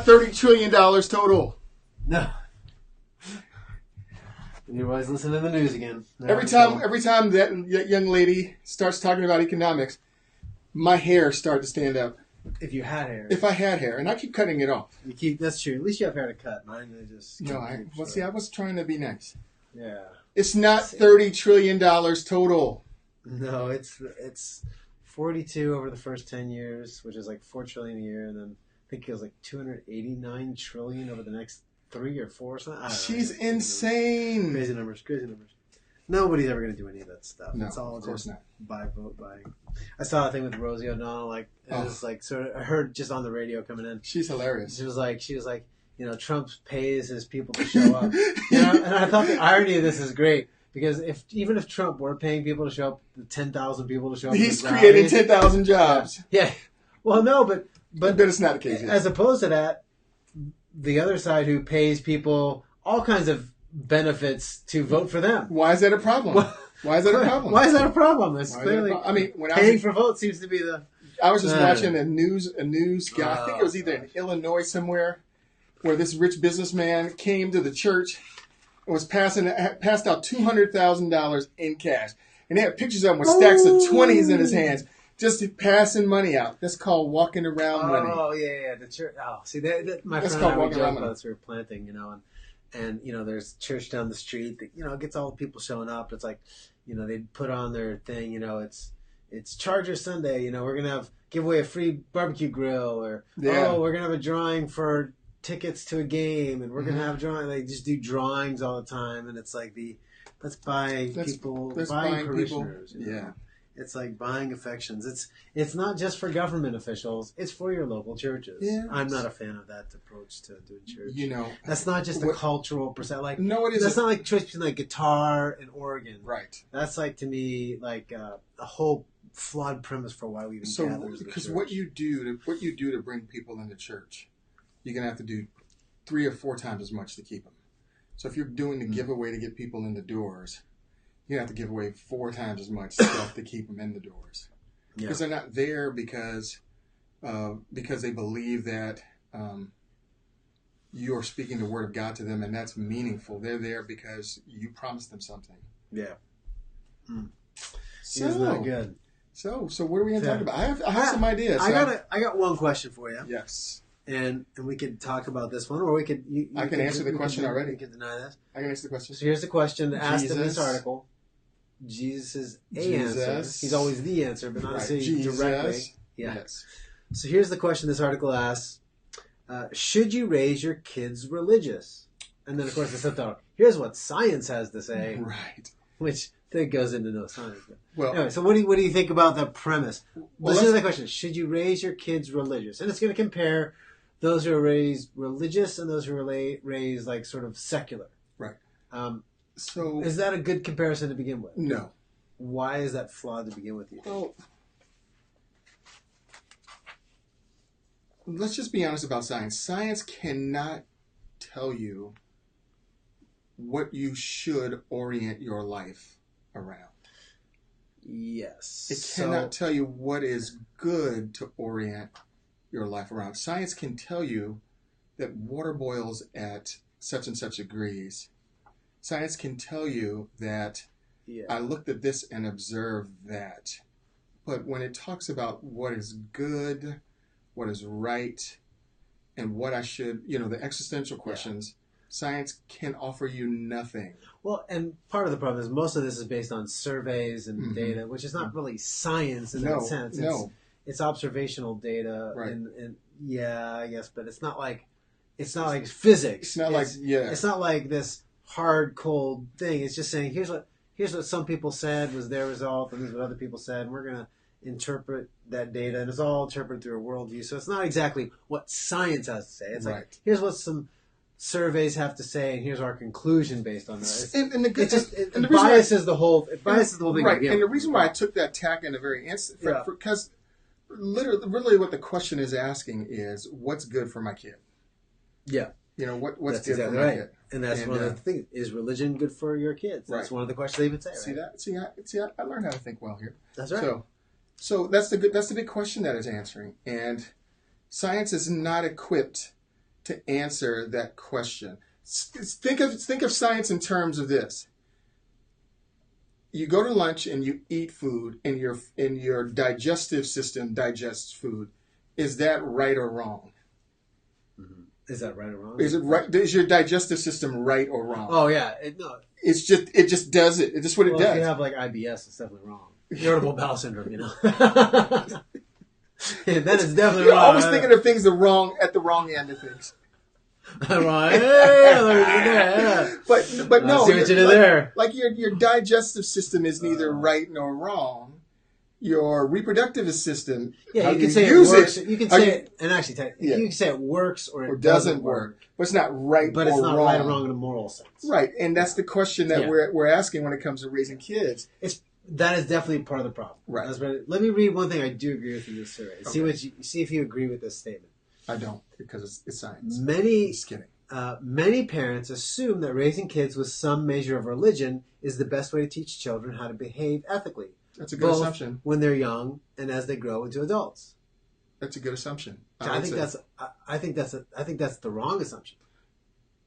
$30 trillion total. No. Everybody's listening to the news again. Every time that young lady starts talking about economics, my hair started to stand up. If you had hair. If I had hair, and I keep cutting it off. That's true. At least you have hair to cut. Mine, they just... No, I was trying to be nice. Yeah. It's not $30 trillion total. No, it's 42 over the first 10 years, which is like $4 trillion a year, and then I think it was like $289 trillion over the next 3 or 4 or something. She's insane. Crazy numbers. Nobody's ever going to do any of that stuff. No, it's all of course just not. Vote buying. I saw a thing with Rosie O'Donnell. It was like sort of. I heard just on the radio coming in. She's hilarious. She was like, Trump pays his people to show up. And I thought the irony of this is great because even if Trump were paying people to show up, the 10,000 people to show up, he's creating 10,000 jobs. Yeah. Well, no, but it's not the case. As opposed to that, the other side who pays people all kinds of benefits to vote for them. Why is that a problem? Why is that a problem? Why is that a problem? It's clearly. I mean, when paying for votes seems to be the. I was just watching a news guy. I think it was either in Illinois somewhere, where this rich businessman came to the church and was passed out $200,000 in cash, and they had pictures of him with stacks of 20s in his hands, just passing money out. That's called walking around money. Oh yeah, the church. Oh, see, my That's friend and I called were walking joking around about this. We were planting, and there's church down the street that gets all the people showing up. It's like, they put on their thing. It's Charger Sunday. We're gonna give away a free barbecue grill, or we're gonna have a drawing for tickets to a game, and we're gonna have drawing. They just do drawings all the time, and it's like let's buy people, buying parishioners. Yeah. It's like buying affections. It's not just for government officials. It's for your local churches. Yeah. I'm not a fan of that approach to doing church. That's not just a cultural percent. Like no, it isn't. That's not like choice between like guitar and organ. Right. That's like to me like a whole flawed premise for why we even gather as a church. Because what you do to bring people into church, you're gonna have to do 3 or 4 times as much to keep them. So if you're doing the giveaway to get people in the doors, you have to give away 4 times as much stuff to keep them in the doors, because they're not there because they believe that you're speaking the word of God to them and that's meaningful. They're there because you promised them something. Yeah. So it's not good. So what are we going to talk about? I have some ideas. I got one question for you. Yes. And we could talk about this one, or we could. I can answer the question already. You can deny this. I can answer the question. So here's the question asked in this article. Jesus is answer. He's always the answer, but not directly. Yeah. Yes. So here's the question this article asks. Should you raise your kids religious? And then, of course, the subtitle. Here's what science has to say. Right. Which then goes into no science. Well, anyway, so what do you think about the premise? Listen to the question. Should you raise your kids religious? And it's going to compare those who are raised religious and those who are raised like sort of secular. Right. So is that a good comparison to begin with? No. Why is that flawed to begin with? Well, let's just be honest about science. Science cannot tell you what you should orient your life around. Yes. It cannot tell you what is good to orient your life around. Science can tell you that water boils at such and such degrees. Science can tell you that I looked at this and observed that. But when it talks about what is good, what is right, and what I should, the existential questions, science can offer you nothing. Well, and part of the problem is most of this is based on surveys and data, which is not really science in that sense. It's observational data, right. and I guess, but it's not like physics. It's not like this hard, cold thing. It's just saying here's what some people said was their result, and here's what other people said, and we're gonna interpret that data, and it's all interpreted through a worldview. So it's not exactly what science has to say. It's like here's what some surveys have to say, and here's our conclusion based on that. It biases the whole thing. Right, and the reason why I took that tack in the very instant, because literally what the question is asking is, what's good for my kid? Yeah. What's good for my kid? And that's one of the things. Is religion good for your kids? That's one of the questions they would say. See that? See, I learned how to think well here. That's right. So that's the big question that it's answering. And science is not equipped to answer that question. Think of science in terms of this. You go to lunch and you eat food, and your digestive system digests food. Is that right or wrong? Mm-hmm. Is that right or wrong? Is it right? Is your digestive system right or wrong? Oh yeah, no. It just does it. It's just what it does. If you have like IBS, it's definitely wrong. Irritable bowel syndrome, you know. Yeah, that is definitely You're wrong. always thinking of things at the wrong end of things. Right. But no, see what you did there. Like your digestive system is neither right nor wrong. Your reproductive system, yeah, you can say it works. You can say it, and actually, you can say it works or it doesn't work. But it's not right. But it's not right or wrong in a moral sense. Right, and that's the question that we're asking when it comes to raising kids. That is definitely part of the problem. Right. Let me read one thing I do agree with in this survey. Okay. See if you agree with this statement. I don't, because it's science. Just kidding. Many parents assume that raising kids with some measure of religion is the best way to teach children how to behave ethically. That's a good assumption. When they're young and as they grow into adults. That's a good assumption. I think that's the wrong assumption.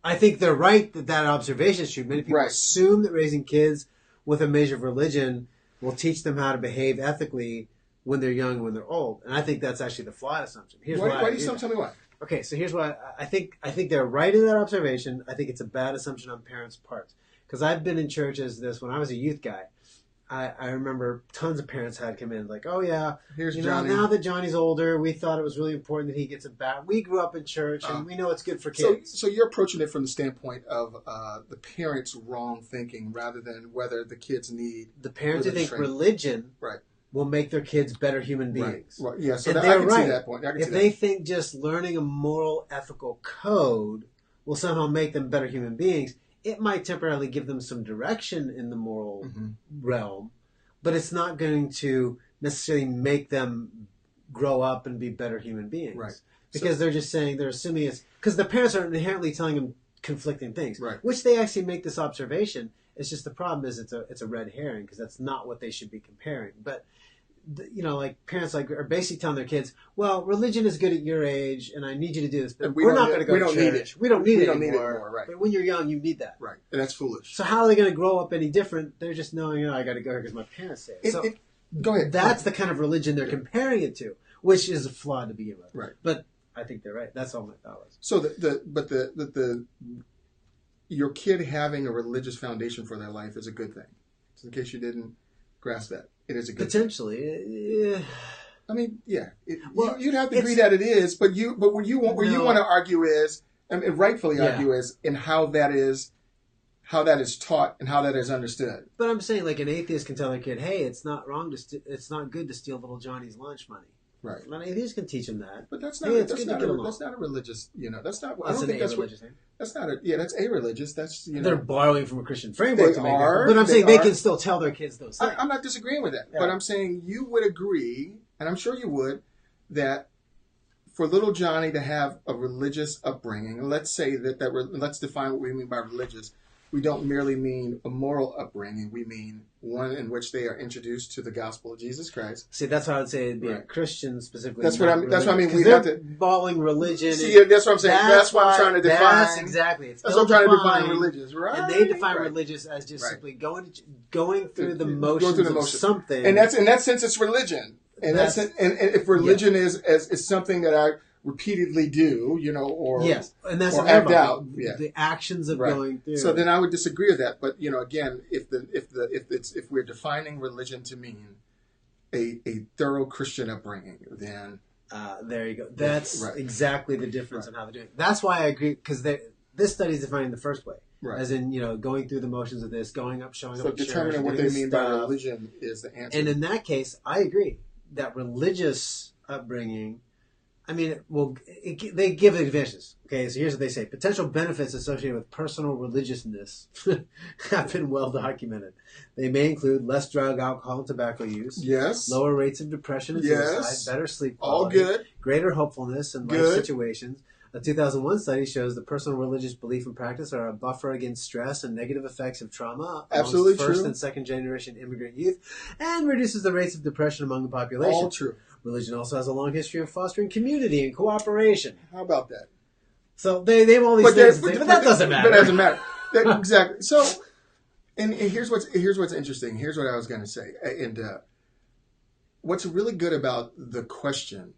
I think they're right that observation is true. Many people assume that raising kids with a measure of religion will teach them how to behave ethically when they're young and when they're old. And I think that's actually the flawed assumption. Why do you tell me why? Okay, so here's why I think they're right in that observation. I think it's a bad assumption on parents' parts. Because I've been in churches when I was a youth guy. I remember tons of parents had come in like, oh yeah, here's Johnny. Now that Johnny's older, we thought it was really important that he gets a bath. We grew up in church and we know it's good for kids. So you're approaching it from the standpoint of the parents' wrong thinking rather than whether the kids need the parents who think religion will make their kids better human beings. Right. Yeah, so I can see that point. If they think just learning a moral, ethical code will somehow make them better human beings, it might temporarily give them some direction in the moral realm, but it's not going to necessarily make them grow up and be better human beings. Right. Because they're assuming it's... Because the parents are inherently telling them conflicting things, right. Which they actually make this observation. It's just the problem is it's a red herring because that's not what they should be comparing. But... like parents are basically telling their kids, well, religion is good at your age and I need you to do this, but we're not going to go to church. We don't need it anymore. Right. But when you're young, you need that. Right. And that's foolish. So how are they going to grow up any different? They're just knowing, I got to go here because my parents say it. Go ahead. That's the kind of religion they're comparing it to, which is flawed to begin with. Right. But I think they're right. That's all my thought was. So your kid having a religious foundation for their life is a good thing. So in case you didn't grasp that. It is a good potentially. I mean, yeah. You'd have to agree that it is, but what you want to argue is, and rightfully argue is, in how that is taught and how that is understood. But I'm saying, like an atheist can tell their kid, "Hey, it's not wrong it's not good to steal little Johnny's lunch money." Right. An atheist can teach him that. But that's not a religious. That's not. I don't think that's what. That's not a. Yeah, that's a religious. That's they're borrowing from a Christian framework to make it. But I'm saying they can still tell their kids those things. I'm not disagreeing with that, but I'm saying you would agree, and I'm sure you would, that for little Johnny to have a religious upbringing, and let's say let's define what we mean by religious. We don't merely mean a moral upbringing. We mean one in which they are introduced to the gospel of Jesus Christ. See, that's how I would say it'd be a Christian specifically. That's what I mean. We have to balling religion. See, that's what I'm saying. That's what I'm trying to define. That's exactly. That's what I'm trying to define religious, right? And they define religious as just simply going through the motions of something. And in that sense, it's religion. And if religion is something that I repeatedly do, or and that's or act out, the actions of going through. So then I would disagree with that. But again, if we're defining religion to mean a thorough Christian upbringing, then there you go. That's exactly the difference in how they're doing it. That's why I agree, because this study is defined in the first way, as in going through the motions of this, going up, showing up. So determining what they mean by religion is the answer. And in that case, I agree that religious upbringing. I mean, they give advantages. Okay, so here's what they say. Potential benefits associated with personal religiousness have been well documented. They may include less drug, alcohol, and tobacco use. Yes. Lower rates of depression and suicide. Better sleep quality. All good. Greater hopefulness in life situations. A 2001 study shows that personal religious belief and practice are a buffer against stress and negative effects of trauma among first and second generation immigrant youth, and reduces the rates of depression among the population. All true. Religion also has a long history of fostering community and cooperation. How about that? So they have all these things, but that doesn't matter. But it doesn't matter. Exactly. So, and here's what's interesting. Here's what I was going to say. And what's really good about the question,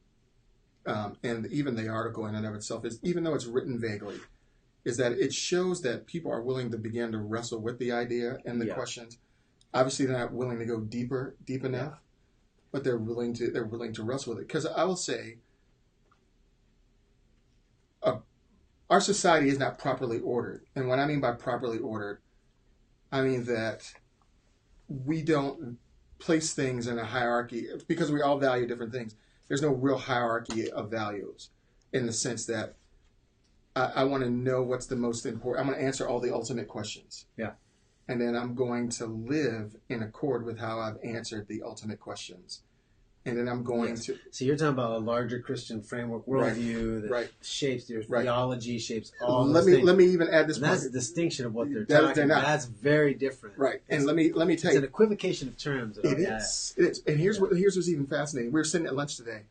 and even the article in and of itself, is even though it's written vaguely, is that it shows that people are willing to begin to wrestle with the idea and the questions. Obviously, they're not willing to go deep enough, but they're willing to wrestle with it. Because I will say, our society is not properly ordered. And what I mean by properly ordered, I mean that we don't place things in a hierarchy because we all value different things. There's no real hierarchy of values in the sense that I want to know what's the most important. I'm going to answer all the ultimate questions. Yeah. And then I'm going to live in accord with how I've answered the ultimate questions. And then I'm going to... So you're talking about a larger Christian framework, worldview that shapes your theology, shapes all those things. Let me even add this and that's the distinction of what they're talking about. That's very different. Right. And let me tell you... It's an equivocation of terms. It is. And here's what's even fascinating. We were sitting at lunch today,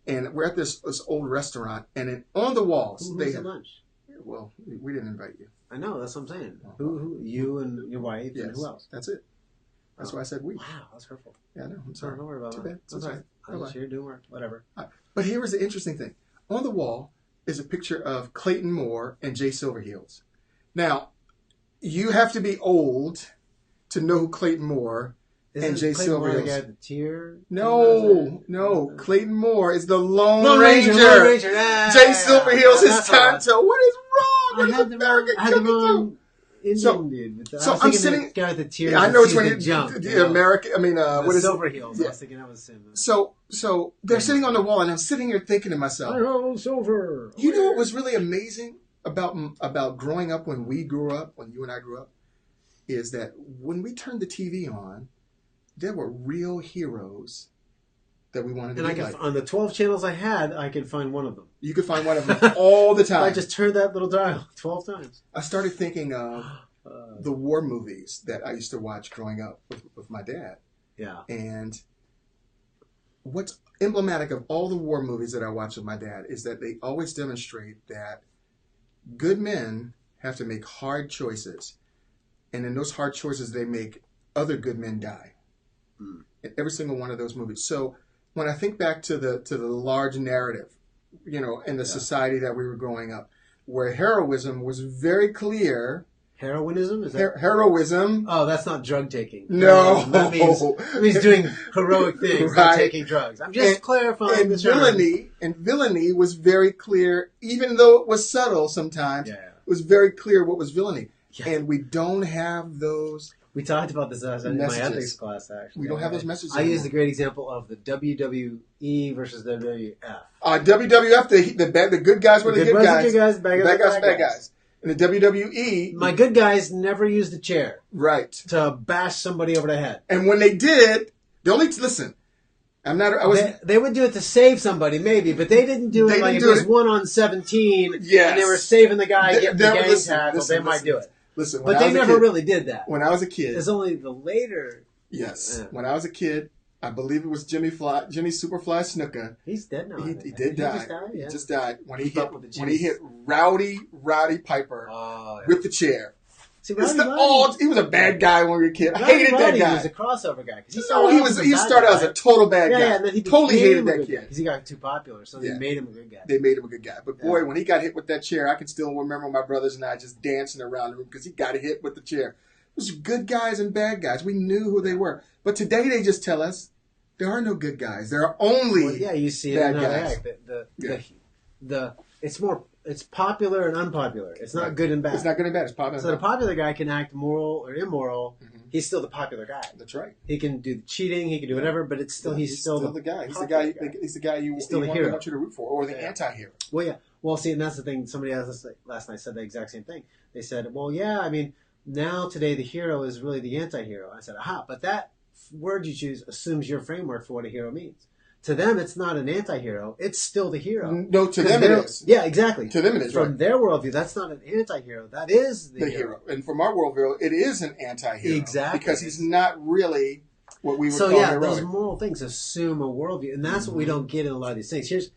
and we're at this old restaurant, and on the walls... Who was at lunch? Well, we didn't invite you. I know. That's what I'm saying. Who? You and your wife, and who else? That's it. That's why I said we. Wow, that's hurtful. Yeah, I know. I'm sorry. Don't worry about Too that. bad. That's all right. I'm just here doing work. Whatever. But here was the interesting thing. On the wall is a picture of Clayton Moore and Jay Silverheels. Now, you have to be old to know who Clayton Moore and Jay Silverheels. The guy at the tier? No. Clayton Moore is the Lone Ranger. Jay Silverheels is Tonto. What is wrong? What is America coming to? I'm sitting. Guy at the tier. Yeah, I know it's when you jump. The American. I mean, what is Silverheels? Yeah. I was thinking that was him. So they're sitting on the wall, and I'm sitting here thinking to myself, Silver. You know what was really amazing about growing up when we grew up, when you and I grew up, is that when we turned the TV on, there were real heroes that we wanted to be like. On the 12 channels I had, I could find one of them. You could find one of them all the time. I just turned that little dial 12 times. I started thinking of the war movies that I used to watch growing up with my dad. Yeah. And what's emblematic of all the war movies that I watched with my dad is that they always demonstrate that good men have to make hard choices. And in those hard choices, they make other good men die. In every single one of those movies. So when I think back to the large narrative, in the society that we were growing up, where heroism was very clear. Heroism? Is that heroism? Oh, that's not drug taking. No, that means doing heroic things, not taking drugs. I'm just clarifying the term. And villainy was very clear, even though it was subtle sometimes. Yeah. It was very clear what was villainy, and we don't have those. We talked about this in my ethics class, actually. We don't have those messages I used the great example of the WWE versus WWF. WWF, the good guys were the good guys. The bad guys, bad guys. In the WWE... My good guys never used a chair. Right. To bash somebody over the head. And when they did, listen, They would do it to save somebody, maybe, but they didn't do it like if it was 1 on 17 and they were saving the guy getting the gang tackle, they might do it. Listen, but they never really did that. When I was a kid, it's only the later. Yes, when I was a kid, I believe it was Jimmy Superfly Snuka. He's dead now. He did die. He just died when he hit Rowdy Piper with the chair. See, he was a bad guy when we were a kid. I hated that guy. He was a crossover guy. He started out as a total bad guy. Yeah, and then he totally hated that kid because he got too popular. So they made him a good guy. They made him a good guy. But boy, when he got hit with that chair, I can still remember my brothers and I just dancing around the room because he got hit with the chair. It was good guys and bad guys. We knew who they were. But today they just tell us there are no good guys. There are only you see bad it guys. It's popular and unpopular. It's not good and bad. It's not good and bad. It's popular. So the popular guy can act moral or immoral. Mm-hmm. He's still the popular guy. That's right. He can do the cheating. He can do whatever. But it's still he's still the guy. He's the guy. He's the guy you want you to root for, or the anti-hero. Well, yeah. Well, see, and that's the thing. Somebody else last night said the exact same thing. They said, "Well, yeah. I mean, now today the hero is really the anti-hero." I said, "Aha!" But that word you choose assumes your framework for what a hero means. To them, it's not an anti-hero. It's still the hero. No, to them it is. Yeah, exactly. To them it is, From their worldview, that's not an anti-hero. That is the hero. And from our worldview, it is an anti-hero. Exactly. Because he's not really what we would call heroic. So, those moral things assume a worldview. And that's what we don't get in a lot of these things. See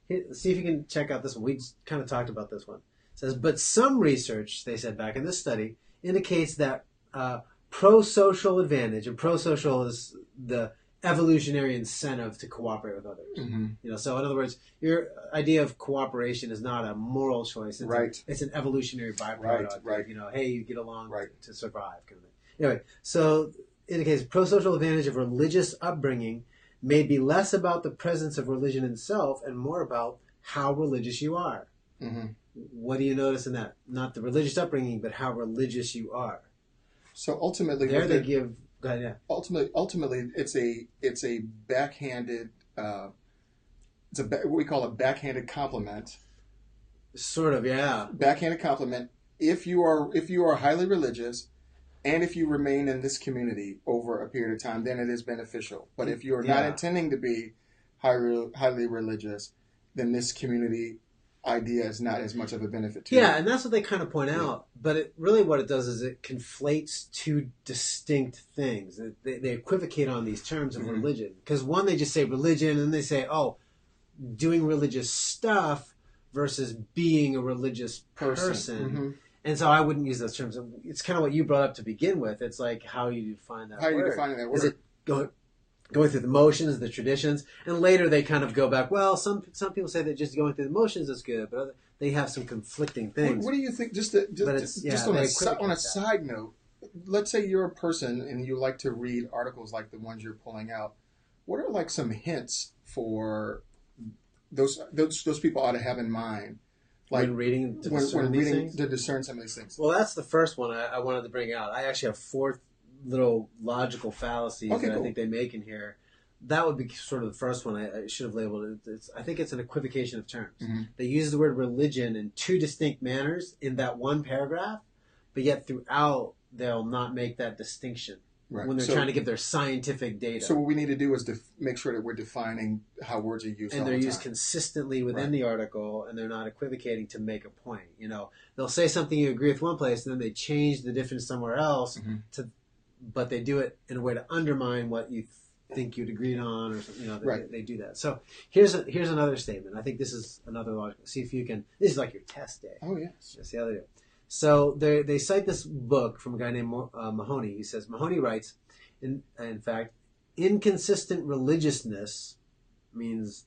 if you can check out this one. We just kind of talked about this one. says, but some research, they said back in this study, indicates that pro-social advantage, and pro-social is the evolutionary incentive to cooperate with others. Mm-hmm. So in other words, your idea of cooperation is not a moral choice. It's an evolutionary byproduct. Right. Hey, you get along to survive. Kind of thing. Anyway, so indicates pro-social advantage of religious upbringing may be less about the presence of religion itself and more about how religious you are. Mm-hmm. What do you notice in that? Not the religious upbringing, but how religious you are. So ultimately, Ultimately, it's a backhanded. What we call a backhanded compliment. Sort of, yeah. Backhanded compliment. If you are highly religious, and if you remain in this community over a period of time, then it is beneficial. But if you are not intending to be highly religious, then this community idea is not as much of a benefit to you. Yeah, and that's what they kind of point out. But what it does is it conflates two distinct things. They equivocate on these terms of religion. Because one, they just say religion, and they say, doing religious stuff versus being a religious person. Mm-hmm. And so I wouldn't use those terms. It's kind of what you brought up to begin with. It's like how you define that word. How you defining that word. Is it going through the motions, the traditions, and later they kind of go back, well, some people say that just going through the motions is good, but they have some conflicting things. What do you think, just on a side note, let's say you're a person and you like to read articles like the ones you're pulling out. What are like some hints for those people ought to have in mind? Like when reading to discern some of these things. Well, that's the first one I wanted to bring out. I actually have 4 little logical fallacies I think they make in here. That would be sort of the first one. I should have labeled it. I think it's an equivocation of terms. Mm-hmm. They use the word religion in 2 distinct manners in that one paragraph, but yet throughout they'll not make that distinction. Right. When they're trying to give their scientific data. So what we need to do is make sure that we're defining how words are used. And they're used consistently within the article, and they're not equivocating to make a point. They'll say something you agree with one place, and then they change the difference somewhere else, but they do it in a way to undermine what you think you'd agreed on, or they do that. So here's another statement. I think this is another logical. See if you can. This is like your test day. Oh yes. That's the other day. So they cite this book from a guy named Mahoney. He says, Mahoney writes, in fact, inconsistent religiousness means,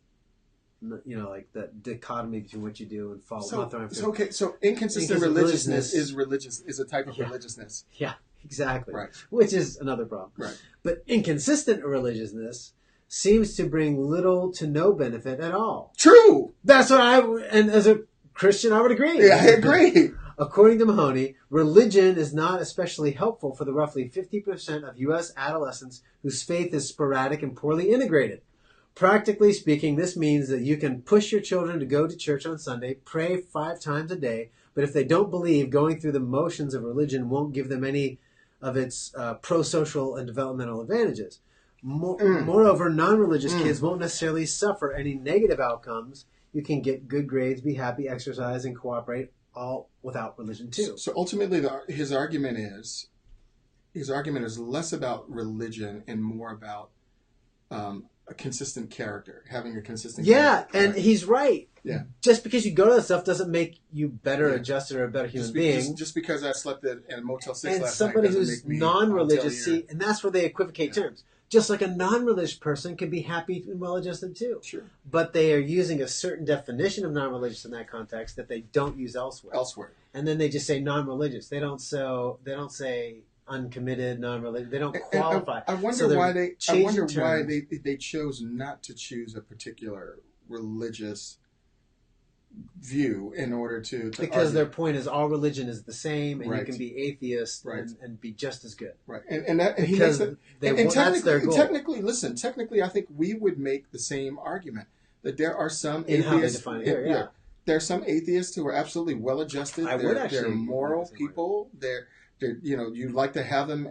like that dichotomy between what you do and follow. So inconsistent religiousness is a type of religiousness. Yeah, exactly. Right. Which is another problem. Right. But inconsistent religiousness seems to bring little to no benefit at all. True. That's what and as a Christian, I would agree. Yeah, I agree. According to Mahoney, religion is not especially helpful for the roughly 50% of U.S. adolescents whose faith is sporadic and poorly integrated. Practically speaking, this means that you can push your children to go to church on Sunday, pray 5 times a day, but if they don't believe, going through the motions of religion won't give them any of its pro-social and developmental advantages. Moreover, non-religious kids won't necessarily suffer any negative outcomes. You can get good grades, be happy, exercise, and cooperate, all without religion too. So ultimately, his argument is less about religion and more about a consistent character, having a consistent character. And he's right. Yeah. Just because you go to that stuff doesn't make you better adjusted or a better human being. Just because I slept in a Motel 6 last night. And somebody who's non-religious, and that's where they equivocate terms. Just like a non-religious person can be happy and well-adjusted too. Sure. But they are using a certain definition of non-religious in that context that they don't use elsewhere. And then they just say non-religious. They don't say uncommitted, non-religious. They don't qualify. I wonder why they chose not to choose a particular religious view in order to because argue. Their point is all religion is the same, and you can be atheist and be just as good. Right, and that's their goal. Technically, I think we would make the same argument that there are some atheists. How they define it here, there are some atheists who are absolutely well-adjusted. They're moral people. You'd like to have them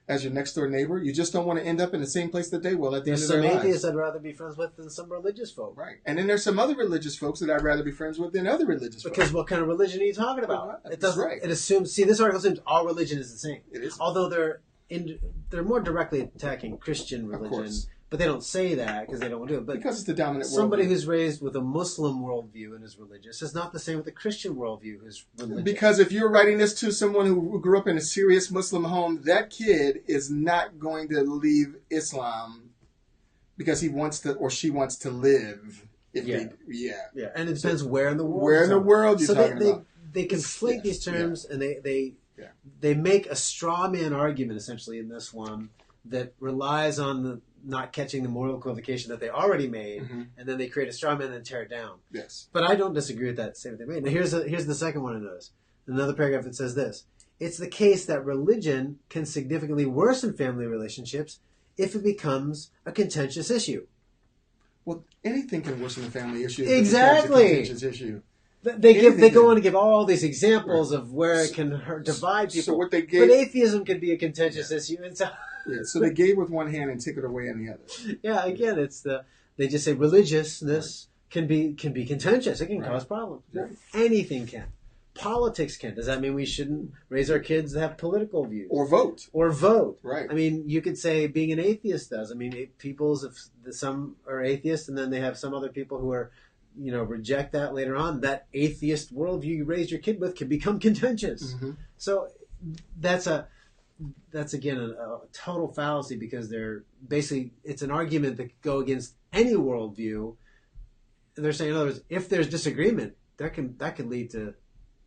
as your next door neighbor. You just don't want to end up in the same place that they will at the end of their lives. There's some atheists I'd rather be friends with than some religious folk. Right. And then there's some other religious folks that I'd rather be friends with than other religious folks. Because what kind of religion are you talking about? It doesn't. Right. It assumes. See, this article assumes all religion is the same. It is. Although they're more directly attacking Christian religion, But they don't say that because they don't want to do it. But because it's the dominant worldview. Somebody who's raised with a Muslim worldview and is religious is not the same with a Christian worldview who's religious. Because if you're writing this to someone who grew up in a serious Muslim home, that kid is not going to leave Islam because he wants to or she wants to live. Yeah, and it depends where in the world. Where in the world you're talking about. They conflate these terms and they make a straw man argument essentially in this one that relies on the not catching the moral equivocation that they already made, and then they create a straw man and tear it down. Yes. But I don't disagree with that statement they made. Now here's the second one I noticed. Another paragraph that says this. It's the case that religion can significantly worsen family relationships if it becomes a contentious issue. Well, anything can worsen a family issue. Exactly. If it becomes a contentious issue. They go on to give all these examples of where it can divide people. So what they gave, but atheism could be a contentious issue. And so they gave with one hand and took it away in the other. Yeah, again, they just say religiousness can be contentious. It can cause problems. Right. Anything can. Politics can. Does that mean we shouldn't raise our kids to have political views or vote? Right. I mean, you could say being an atheist does. I mean, if some are atheists, and then they have some other people who are, reject that later on. That atheist worldview you raised your kid with can become contentious. So that's again a total fallacy because it's an argument that could go against any worldview. And they're saying, in other words, if there's disagreement, that can lead to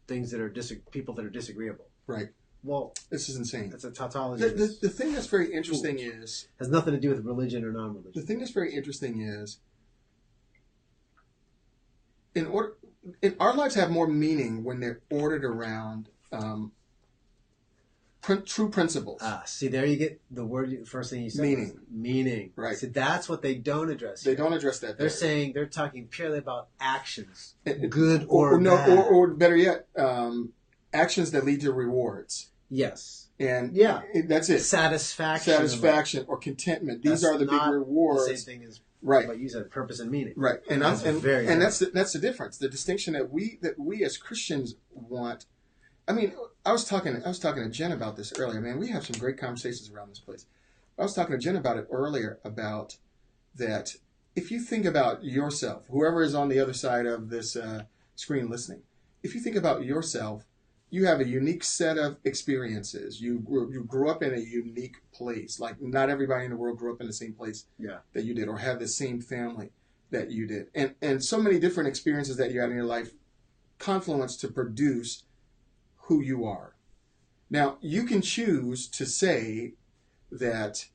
things that are people that are disagreeable. Right. Well, this is insane. That's a tautology. The thing that's very interesting has nothing to do with religion or non-religion. The thing that's very interesting is our lives have more meaning when they're ordered around true principles. See, there you get the word. First thing you said. Meaning. Right. See, that's what they don't address. They don't address that. They're talking purely about actions, good or bad. or better yet, actions that lead to rewards. Yes. And that's it. Satisfaction or contentment. These are the big rewards. The same thing as what you said, purpose and meaning. Right. And that's the difference. The distinction that we as Christians want. I mean, I was talking to Jen about this earlier. Man, we have some great conversations around this place. I was talking to Jen about it earlier about that. If you think about yourself, whoever is on the other side of this screen listening, if you think about yourself, you have a unique set of experiences. You grew up in a unique place. Like not everybody in the world grew up in the same place that you did, or had the same family that you did, and so many different experiences that you had in your life confluence to produce who you are. Now, you can choose to say that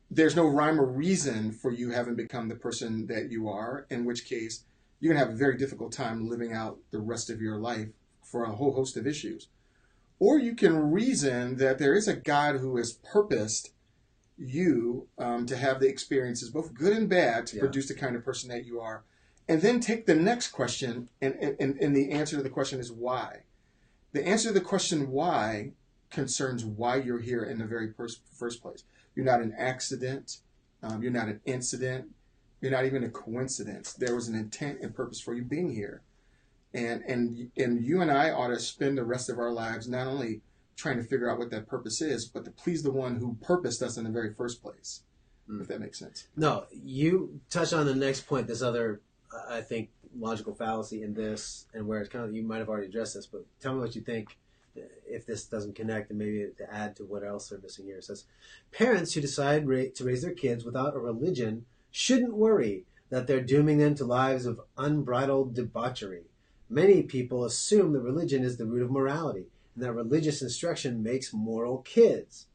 there's no rhyme or reason for you having become the person that you are, in which case you're going to have a very difficult time living out the rest of your life for a whole host of issues. Or you can reason that there is a God who has purposed you to have the experiences, both good and bad, to produce the kind of person that you are. And then take the next question, and the answer to the question is why. The answer to the question why concerns why you're here in the very first place. You're not an accident. You're not an incident. You're not even a coincidence. There was an intent and purpose for you being here. And you and I ought to spend the rest of our lives not only trying to figure out what that purpose is, but to please the one who purposed us in the very first place, if that makes sense. No, you touch on the next point, this other, I think, logical fallacy in this, and where it's kind of, you might have already addressed this, but tell me what you think if this doesn't connect, and maybe to add to what else they're missing here. It says, parents who decide to raise their kids without a religion shouldn't worry that they're dooming them to lives of unbridled debauchery. Many people assume that religion is the root of morality, and that religious instruction makes moral kids.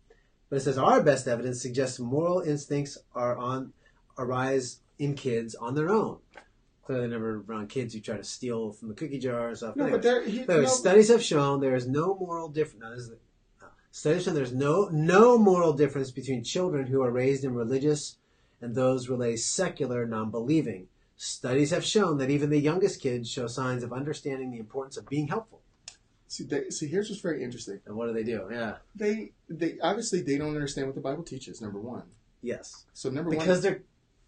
But it says, our best evidence suggests moral instincts arise in kids on their own. Clearly never around kids who try to steal from the cookie jar and stuff. Studies have shown there is no moral difference. Studies show there's no moral difference between children who are raised in religious and those raised secular, non-believing. Studies have shown that even the youngest kids show signs of understanding the importance of being helpful. See, here's what's very interesting. And what do? Yeah, they obviously they don't understand what the Bible teaches. Number one. Yes. So number because one,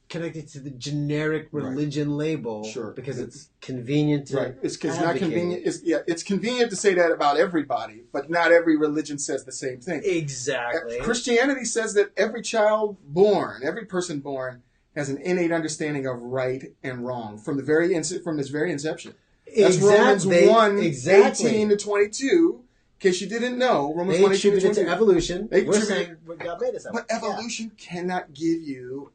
connected to the generic religion label because it's convenient to It's not convenient. It's convenient to say that about everybody, but not every religion says the same thing. Exactly. Christianity says that every child born, every person born, has an innate understanding of right and wrong from this very inception. That's Romans 1, 18 to 22. In case you didn't know, Romans 1, 18 to 22. They attribute it to evolution. We're saying God made us that way. But evolution cannot give you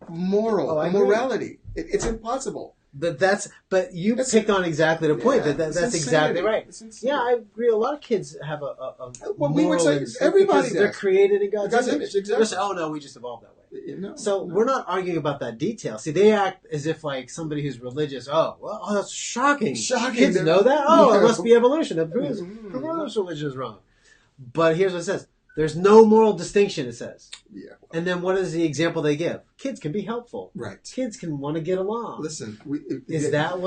morality. It's impossible. But you picked on exactly the point. That's exactly right. Yeah, I agree. A lot of kids have a we would say everybody does. They're created in God's image. Exactly. Say, oh no, we just evolved that way. We're not arguing about that detail. See, they act as if like somebody who's religious. Oh, that's shocking. Kids know that. Oh, it must be evolution. It proves religion is wrong. But here's what it says. There's no moral distinction, it says. Yeah. And then what is the example they give? Kids can be helpful. Right. Kids can want to get along. Listen. Is that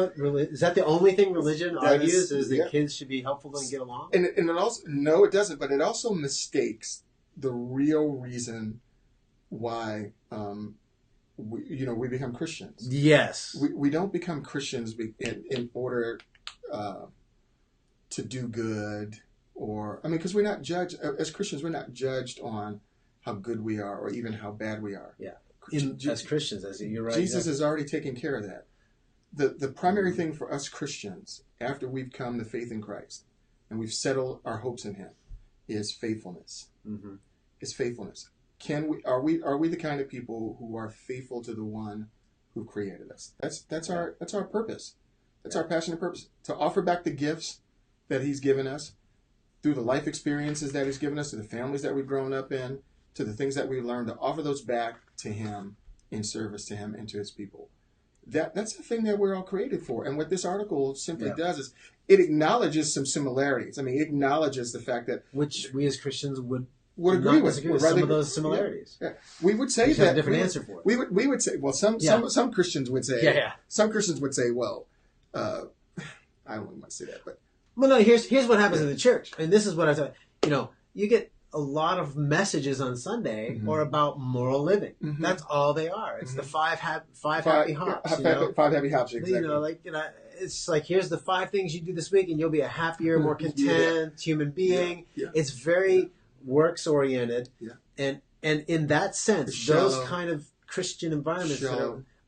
the only thing religion argues? Is that kids should be helpful and get along? And it also, no, it doesn't. But it also mistakes the real reason why we become Christians. Yes. We don't become Christians in order to do good. Because we're not judged as Christians. We're not judged on how good we are or even how bad we are. Yeah, as Christians, you're right. Jesus has already taken care of that. The primary thing for us Christians, after we've come to faith in Christ and we've settled our hopes in Him, is faithfulness. Mm-hmm. Is faithfulness. Are we the kind of people who are faithful to the one who created us? That's our purpose. That's our passion and purpose, to offer back the gifts that He's given us. Through the life experiences that He's given us, to the families that we've grown up in, to the things that we've learned, to offer those back to Him in service to Him and to His people. That's the thing that we're all created for. And what this article simply does is it acknowledges some similarities. It acknowledges the fact that... Which we as Christians would agree with. Some of those similarities. Yeah. We would say that... a different answer for it. We would say... Well, some Christians would say... Yeah. Some Christians would say, well... I don't want to say that, but... Well, no, here's what happens in the church. And this is what I thought. You get a lot of messages on Sunday are about moral living. Mm-hmm. That's all they are. It's the five happy hops. Five happy hops, exactly. It's like, here's the 5 things you do this week and you'll be a happier, more content human being. Yeah. It's very works-oriented. Yeah. And in that sense, those kind of Christian environments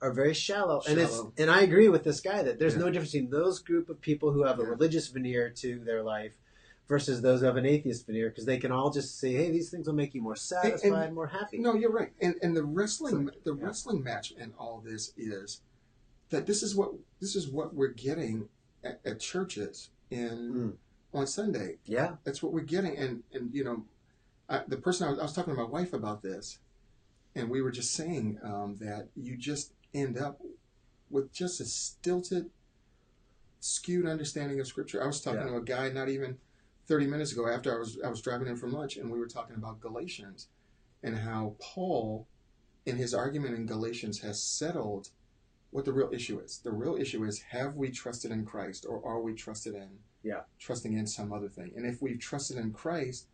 are very shallow. And I agree with this guy that there's no difference between those group of people who have a religious veneer to their life versus those who have an atheist veneer, because they can all just say, hey, these things will make you more satisfied, more happy. No, you're right. And the wrestling match in all this is that this is what we're getting at churches on Sunday. Yeah. That's what we're getting. And the person I was talking to my wife about this, and we were just saying that you just end up with just a stilted, skewed understanding of Scripture. I was talking to a guy not even 30 minutes ago after I was driving in from lunch, and we were talking about Galatians and how Paul, in his argument in Galatians, has settled what the real issue is. The real issue is, have we trusted in Christ, or are we trusting in some other thing? And if we've trusted in Christ,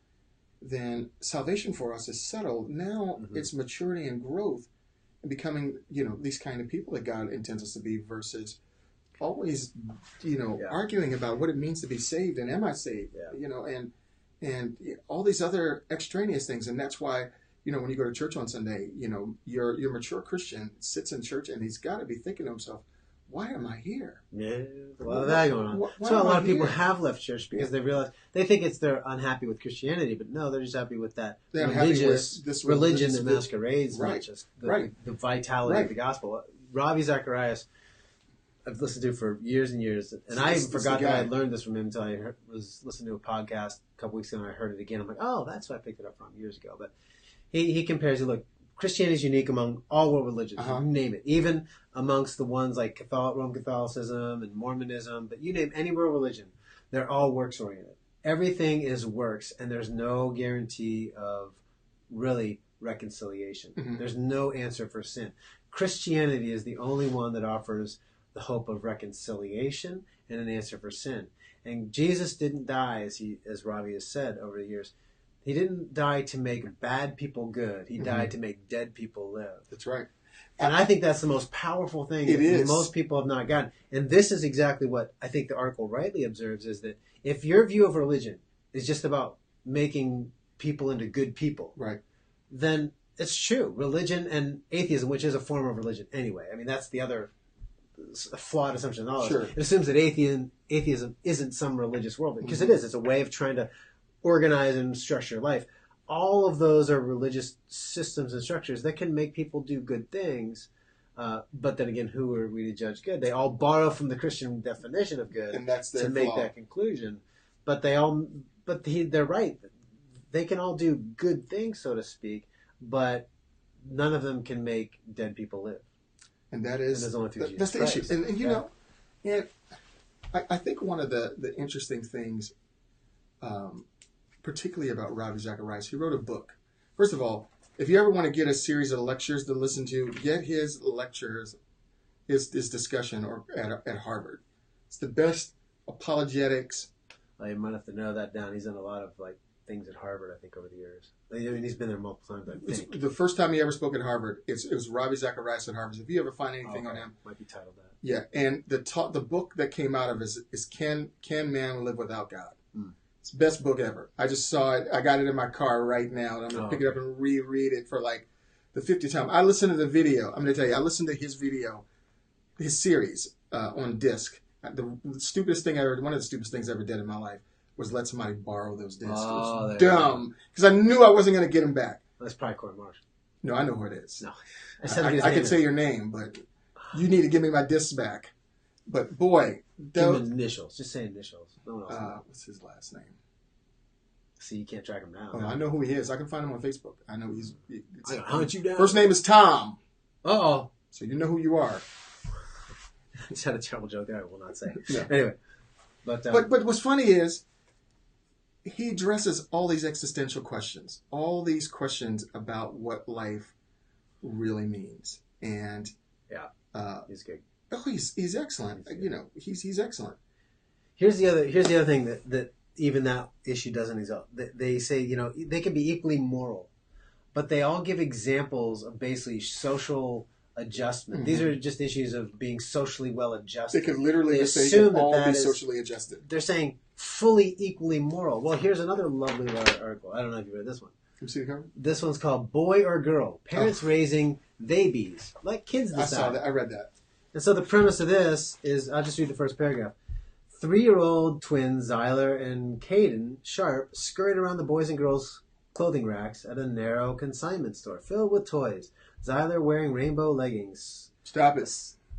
then salvation for us is settled. Now it's maturity and growth and becoming, these kind of people that God intends us to be, versus always, arguing about what it means to be saved and am I saved, and all these other extraneous things. And that's why, when you go to church on Sunday, your mature Christian sits in church and he's got to be thinking to himself, why am I here? Yeah, a lot of that going on. So a lot of people have left church because they realize they think they're unhappy with Christianity, but no, they're just happy with that religion that masquerades, not just the vitality of the gospel. Ravi Zacharias, I've listened to for years and years, and I forgot that I had learned this from him until I was listening to a podcast a couple weeks ago, and I heard it again. I'm like, oh, that's what I picked it up from years ago. But he compares it. Look, Christianity is unique among all world religions. You name it. Even amongst the ones like Roman Catholicism and Mormonism, but you name any world religion, they're all works-oriented. Everything is works, and there's no guarantee of really reconciliation. There's no answer for sin. Christianity is the only one that offers the hope of reconciliation and an answer for sin. And Jesus didn't die, as Ravi has said over the years. He didn't die to make bad people good. He died to make dead people live. That's right. And I think that's the most powerful thing that most people have not gotten. And this is exactly what I think the article rightly observes, is that if your view of religion is just about making people into good people, right, then it's true. Religion and atheism, which is a form of religion anyway. I mean, that's the other flawed assumption of knowledge. Sure. It assumes that atheism isn't some religious worldview, because it is. It's a way of trying to organize and structure life. All of those are religious systems and structures that can make people do good things. But then again, who are we to judge good? They all borrow from the Christian definition of good, and that's their to make flaw. that conclusion. But they're right. They can all do good things, so to speak, but none of them can make dead people live. And that is, that's the issue. And you know, and I think one of the interesting things, particularly about Ravi Zacharias, he wrote a book. First of all, if you ever want to get a series of lectures to listen to, get his lectures, his discussion at Harvard. It's the best apologetics. Well, you might have to narrow that down. He's done a lot of things at Harvard, I think, over the years. I mean, he's been there multiple times, I think. The first time he ever spoke at Harvard, it was Ravi Zacharias at Harvard. If you ever find anything on him, might be titled that. Yeah, and the book that came out of it is Can Man Live Without God? It's the best book ever. I just saw it. I got it in my car right now, and I'm going to pick it up and reread it for like the 50th time. I listened to the video. I'm going to tell you, I listened to his video, his series on disc. The stupidest thing one of the stupidest things I ever did in my life was let somebody borrow those discs. It was dumb, because I knew I wasn't going to get them back. That's probably Cory Marsh. No, I know who it is. No, I could say your name, but you need to give me my discs back. But boy, give him initials. Just say initials. No one else what's his last name? See, you can't track him down. Oh, I know who he is. I can find him on Facebook. I know he's. I can hunt you down. First name is Tom. Uh-oh. So you know who you are. I just had a terrible joke there. I will not say. Yeah. Anyway, but what's funny is he addresses all these existential questions, all these questions about what life really means, and he's good. Oh, he's excellent. You know, he's excellent. Here's the other thing that even that issue doesn't exalt. They say, you know, they can be equally moral, but they all give examples of basically social adjustment. Mm-hmm. These are just issues of being socially well adjusted. They could literally say they can all be socially adjusted. They're saying fully equally moral. Well, here's another lovely article. I don't know if you read this one. Can you see the cover? This one's called Boy or Girl? Parents Raising Babies. Let kids decide. I saw that. I read that. And so the premise of this is, I'll just read the first paragraph. 3-year-old twins Zyler and Caden Sharp scurried around the boys and girls clothing racks at a narrow consignment store filled with toys. Zyler wearing rainbow leggings. Stop it.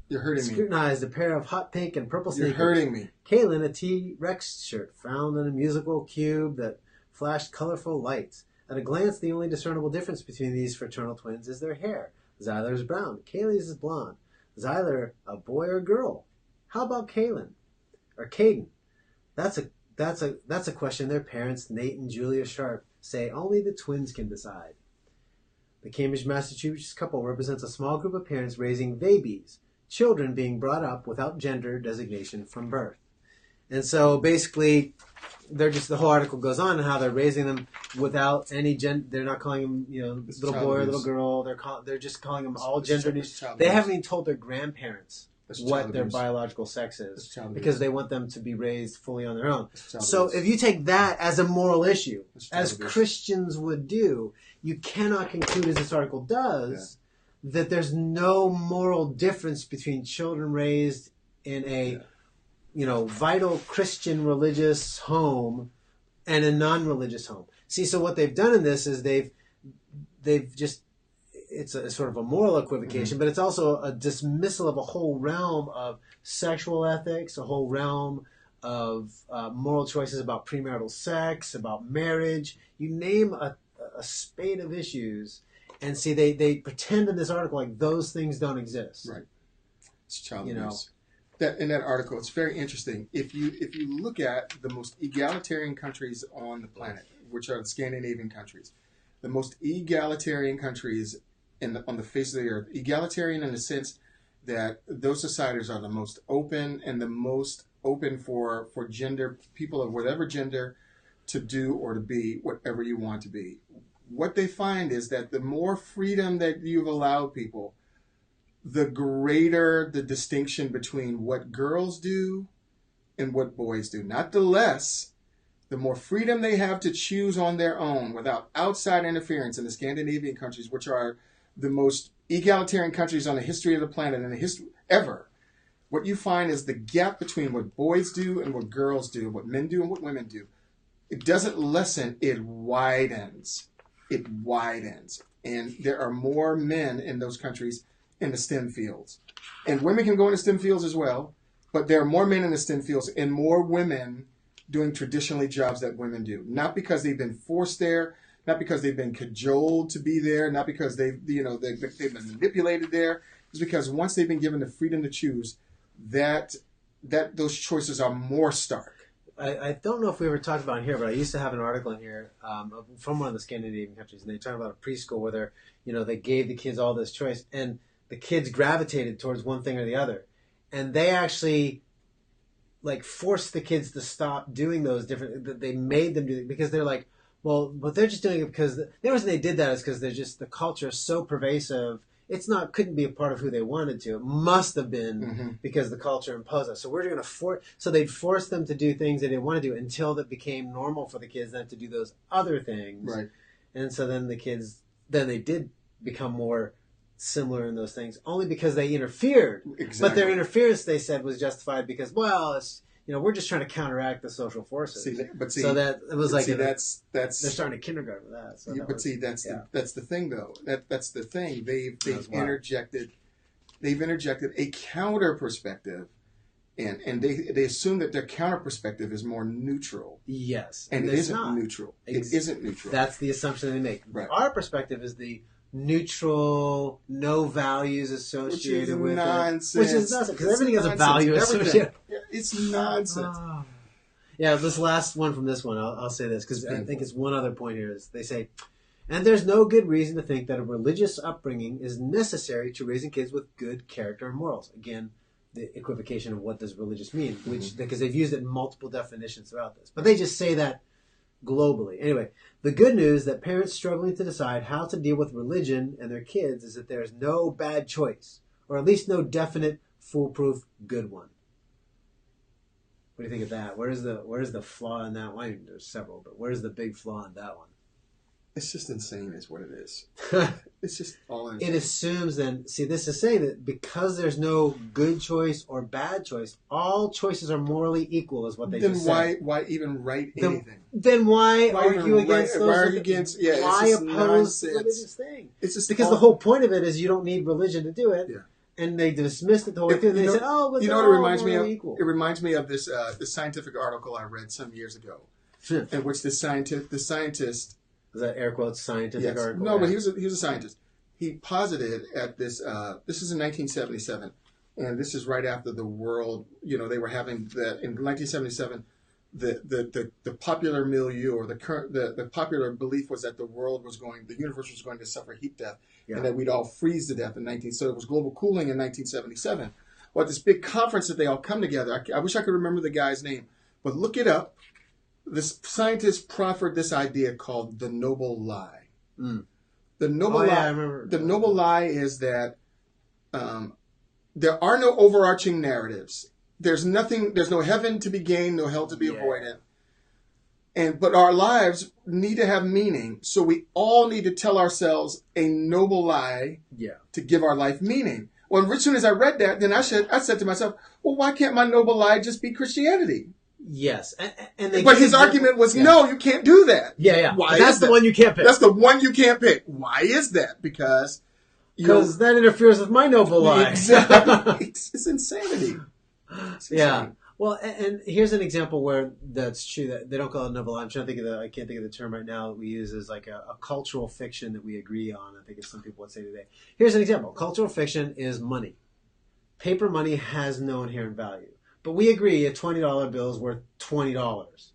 You're hurting me. Scrutinized a pair of hot pink and purple sneakers. You're hurting me. Kaylin a T-Rex shirt found in a musical cube that flashed colorful lights. At a glance, the only discernible difference between these fraternal twins is their hair. Zyler's brown. Kaylee's is blonde. Zyler, a boy or girl? How about Kaylin? Or Caden? That's a question their parents, Nate and Julia Sharp, say only the twins can decide. The Cambridge, Massachusetts couple represents a small group of parents raising babies, children being brought up without gender designation from birth. And so basically, the whole article goes on how they're raising them without any gender. They're not calling them, little boy or little girl. They're just calling them all gender. They haven't even told their grandparents what their biological sex is, because they want them to be raised fully on their own. So if you take that as a moral issue, as Christians would do, you cannot conclude, as this article does, that there's no moral difference between children raised in a vital Christian religious home and a non-religious home. See, so what they've done in this is they've just, it's a sort of a moral equivocation, but it's also a dismissal of a whole realm of sexual ethics, a whole realm of moral choices about premarital sex, about marriage. You name a spate of issues, and see, they pretend in this article like those things don't exist. Right. It's child abuse. That in that article, it's very interesting. If you look at the most egalitarian countries on the planet, which are the Scandinavian countries, the most egalitarian countries on the face of the earth, egalitarian in the sense that those societies are the most open and the most open for gender, people of whatever gender, to do or to be whatever you want to be. What they find is that the more freedom that you've allowed people, the greater the distinction between what girls do and what boys do. Not the less, the more freedom they have to choose on their own without outside interference in the Scandinavian countries, which are the most egalitarian countries on the history of the planet and the history ever. What you find is the gap between what boys do and what girls do, what men do and what women do. It doesn't lessen, it widens. It widens. And there are more men in those countries in the STEM fields. And women can go into STEM fields as well, but there are more men in the STEM fields and more women doing traditionally jobs that women do. Not because they've been forced there, not because they've been cajoled to be there, not because they've been manipulated there. It's because once they've been given the freedom to choose, that those choices are more stark. I don't know if we ever talked about it here, but I used to have an article in here from one of the Scandinavian countries, and they talk about a preschool where they gave the kids all this choice, and the kids gravitated towards one thing or the other, and they actually forced the kids to stop doing those different. They made them do it because they're like, well, but they're just doing it because the reason they did that is because they're just the culture is so pervasive. Couldn't be a part of who they wanted to. It must have been because the culture imposed us. So we're going to so they'd force them to do things they didn't want to do until it became normal for the kids then to do those other things. Right. And so then they did become more similar in those things only because they interfered. Exactly. But their interference, they said, was justified because, well, it's, we're just trying to counteract the social forces. So that it was like that's they're starting a kindergarten with that. So that's the thing though. That's the thing. They've interjected a counter perspective, and they assume that their counter perspective is more neutral. Yes, and it isn't neutral. It isn't neutral. That's the assumption they make. Right. Our perspective is the neutral, no values associated with nonsense. it. Which is nonsense. Because everything has a value associated. It's nonsense. Yeah, this last one from this one, I'll say this, because I think it's one other point here. Is they say, and there's no good reason to think that a religious upbringing is necessary to raising kids with good character and morals. Again, the equivocation of what does religious mean, which because they've used it in multiple definitions throughout this. But they just say that globally. Anyway, the good news that parents struggling to decide how to deal with religion and their kids is that there is no bad choice, or at least no definite, foolproof good one. What do you think of that? Where's the flaw in that one? I mean, there's several, but where's the big flaw in that one? It's just insane is what it is. It's just all insane. It assumes then, see, this is saying that because there's no good choice or bad choice, all choices are morally equal is what they just said. Then why even write anything? Then why argue against those? Why argue against, why oppose the religious thing? It's just because the whole point of it is you don't need religion to do it. Yeah. And they dismissed it the whole way through. And they said, "Oh, but what it reminds me of? Equal. It reminds me of this scientific article I read some years ago, in which the scientist is that air quotes scientific article? No, but he was a scientist. He posited at this. This is in 1977, and this is right after the world. They were having that in 1977. The popular milieu or the popular belief was that the universe was going to suffer heat death, and that we'd all freeze to death So it was global cooling in 1977. Well, at this big conference that they all come together, I wish I could remember the guy's name, but look it up. This scientist proffered this idea called the noble lie. The noble lie. I remember. The noble lie is that there are no overarching narratives. There's no heaven to be gained, no hell to be avoided. But our lives need to have meaning. So we all need to tell ourselves a noble lie to give our life meaning. Well, as soon as I read that, then I said to myself, well, why can't my noble lie just be Christianity? Yes. But his argument was, no, you can't do that. Yeah. Why that's the one you can't pick. That's the one you can't pick. Why is that? Because that interferes with my noble lie. Exactly. It's insanity. Yeah. Well, and here's an example where that's true. That they don't call it novel. I'm trying to think of I can't think of the term right now that we use as like a cultural fiction that we agree on. I think it's some people would say today. Here's an example. Cultural fiction is money. Paper money has no inherent value. But we agree a $20 bill is worth $20,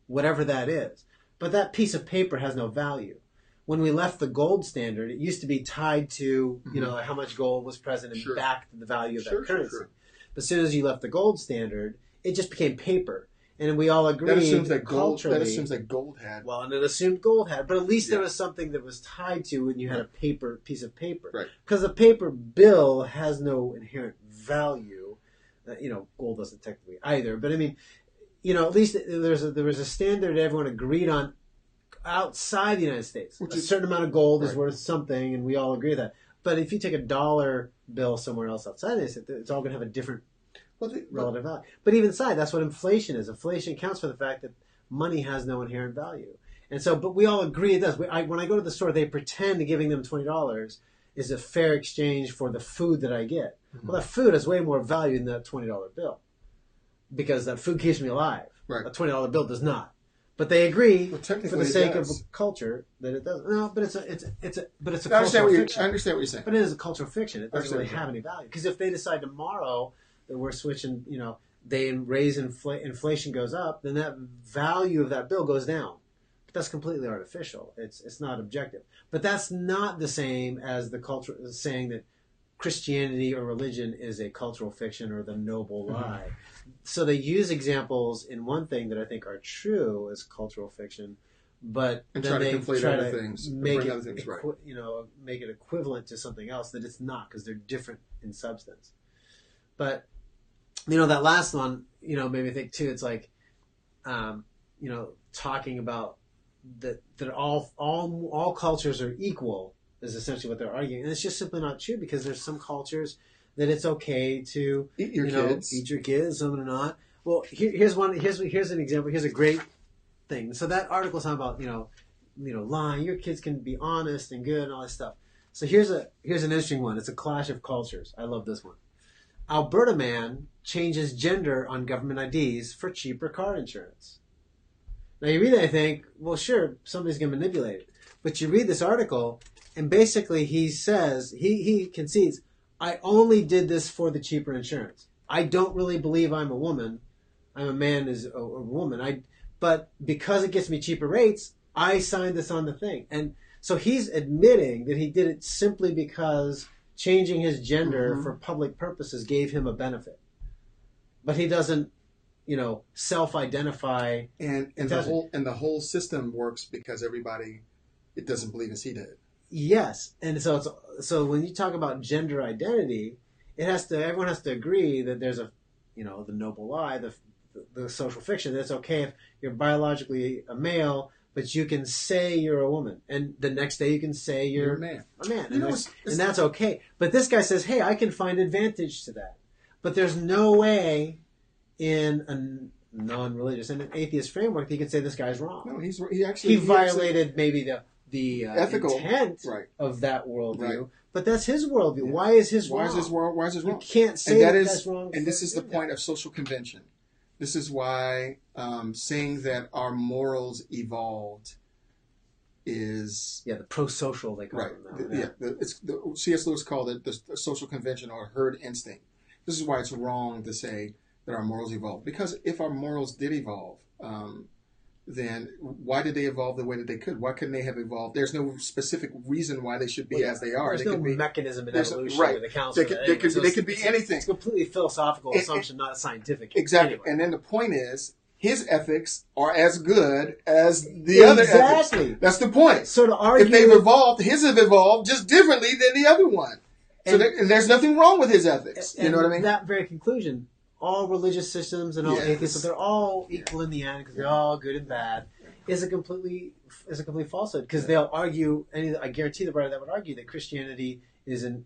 whatever that is. But that piece of paper has no value. When we left the gold standard, it used to be tied to, how much gold was present and back to the value of that currency. Sure. But as soon as you left the gold standard, it just became paper. And we all agree that assumes that gold. culturally. That assumes that gold had. Well, and it assumed gold had, but at least there was something that was tied to when you had a piece of paper. Right. Because a paper bill has no inherent value. Gold doesn't technically either. But I mean, at least there was a standard everyone agreed on outside the United States. A certain amount of gold is worth something, and we all agree with that. But if you take a dollar bill somewhere else outside the United States, it's all going to have a different relative value. But even inside, that's what inflation is. Inflation accounts for the fact that money has no inherent value. And so, but we all agree it does. When I go to the store, they pretend giving them $20 is a fair exchange for the food that I get. Mm-hmm. Well, that food has way more value than that $20 bill because that food keeps me alive. Right. A $20 bill does not. But they agree for the sake of culture that it doesn't. No, but it's a cultural fiction. I understand what you're saying. But it is a cultural fiction. It doesn't really have any value. Because if they decide tomorrow that we're switching, they raise inflation goes up, then that value of that bill goes down. But that's completely artificial. It's not objective. But that's not the same as the culture saying that Christianity or religion is a cultural fiction or the noble lie. Mm-hmm. So they use examples in one thing that I think are true as cultural fiction, but and then try to they conflate try other to things, make bring it, other things right. Make it equivalent to something else that it's not because they're different in substance. But that last one, made me think too. It's like, talking about that all cultures are equal is essentially what they're arguing, and it's just simply not true because there's some cultures that it's okay to eat your kids, some are not. Well, here's one. Here's an example. Here's a great thing. So that article is talking about lying. Your kids can be honest and good and all that stuff. So here's an interesting one. It's a clash of cultures. I love this one. Alberta man changes gender on government IDs for cheaper car insurance. Now you read that and think, well, sure, somebody's going to manipulate it. But you read this article, and basically he says, he concedes, I only did this for the cheaper insurance. I don't really believe I'm a woman. I'm a man as a woman. But because it gets me cheaper rates, I signed this on the thing. And so he's admitting that he did it simply because changing his gender for public purposes gave him a benefit. But he doesn't, self-identify. And the whole system works because everybody it doesn't believe as he did. Yes. And so when you talk about gender identity, everyone has to agree that there's the noble lie, the social fiction, that it's okay if you're biologically a male, but you can say you're a woman, and the next day you can say you're a man. And that's okay. But this guy says, hey, I can find advantage to that. But there's no way in a non-religious and an atheist framework that you can say this guy's wrong. No, he violated maybe the ethical intent of that worldview. Right. But that's his worldview. Yeah. Why is his wrong? Why is his wrong? You can't say that's wrong. And this is the point of social convention. This is why saying that our morals evolved is... Yeah, the pro-social, they call it now. C.S. Lewis called it the social convention or herd instinct. This is why it's wrong to say that our morals evolved. Because if our morals did evolve, then why did they evolve the way that they could? Why couldn't they have evolved? There's no specific reason why they should be as they are. There's no mechanism in evolution that accounts for that. They could be anything. It's a completely philosophical assumption, not scientific. Exactly. Anyway. And then the point is, his ethics are as good as the other ethics. That's the point. So to argue, if they've evolved, his have evolved just differently than the other one. So there's nothing wrong with his ethics. You know what I mean? That very conclusion. All religious systems and all atheists, they're all equal in the end because they're all good and bad, is a complete falsehood. Because they'll argue, and I guarantee the writer that would argue that Christianity isn't,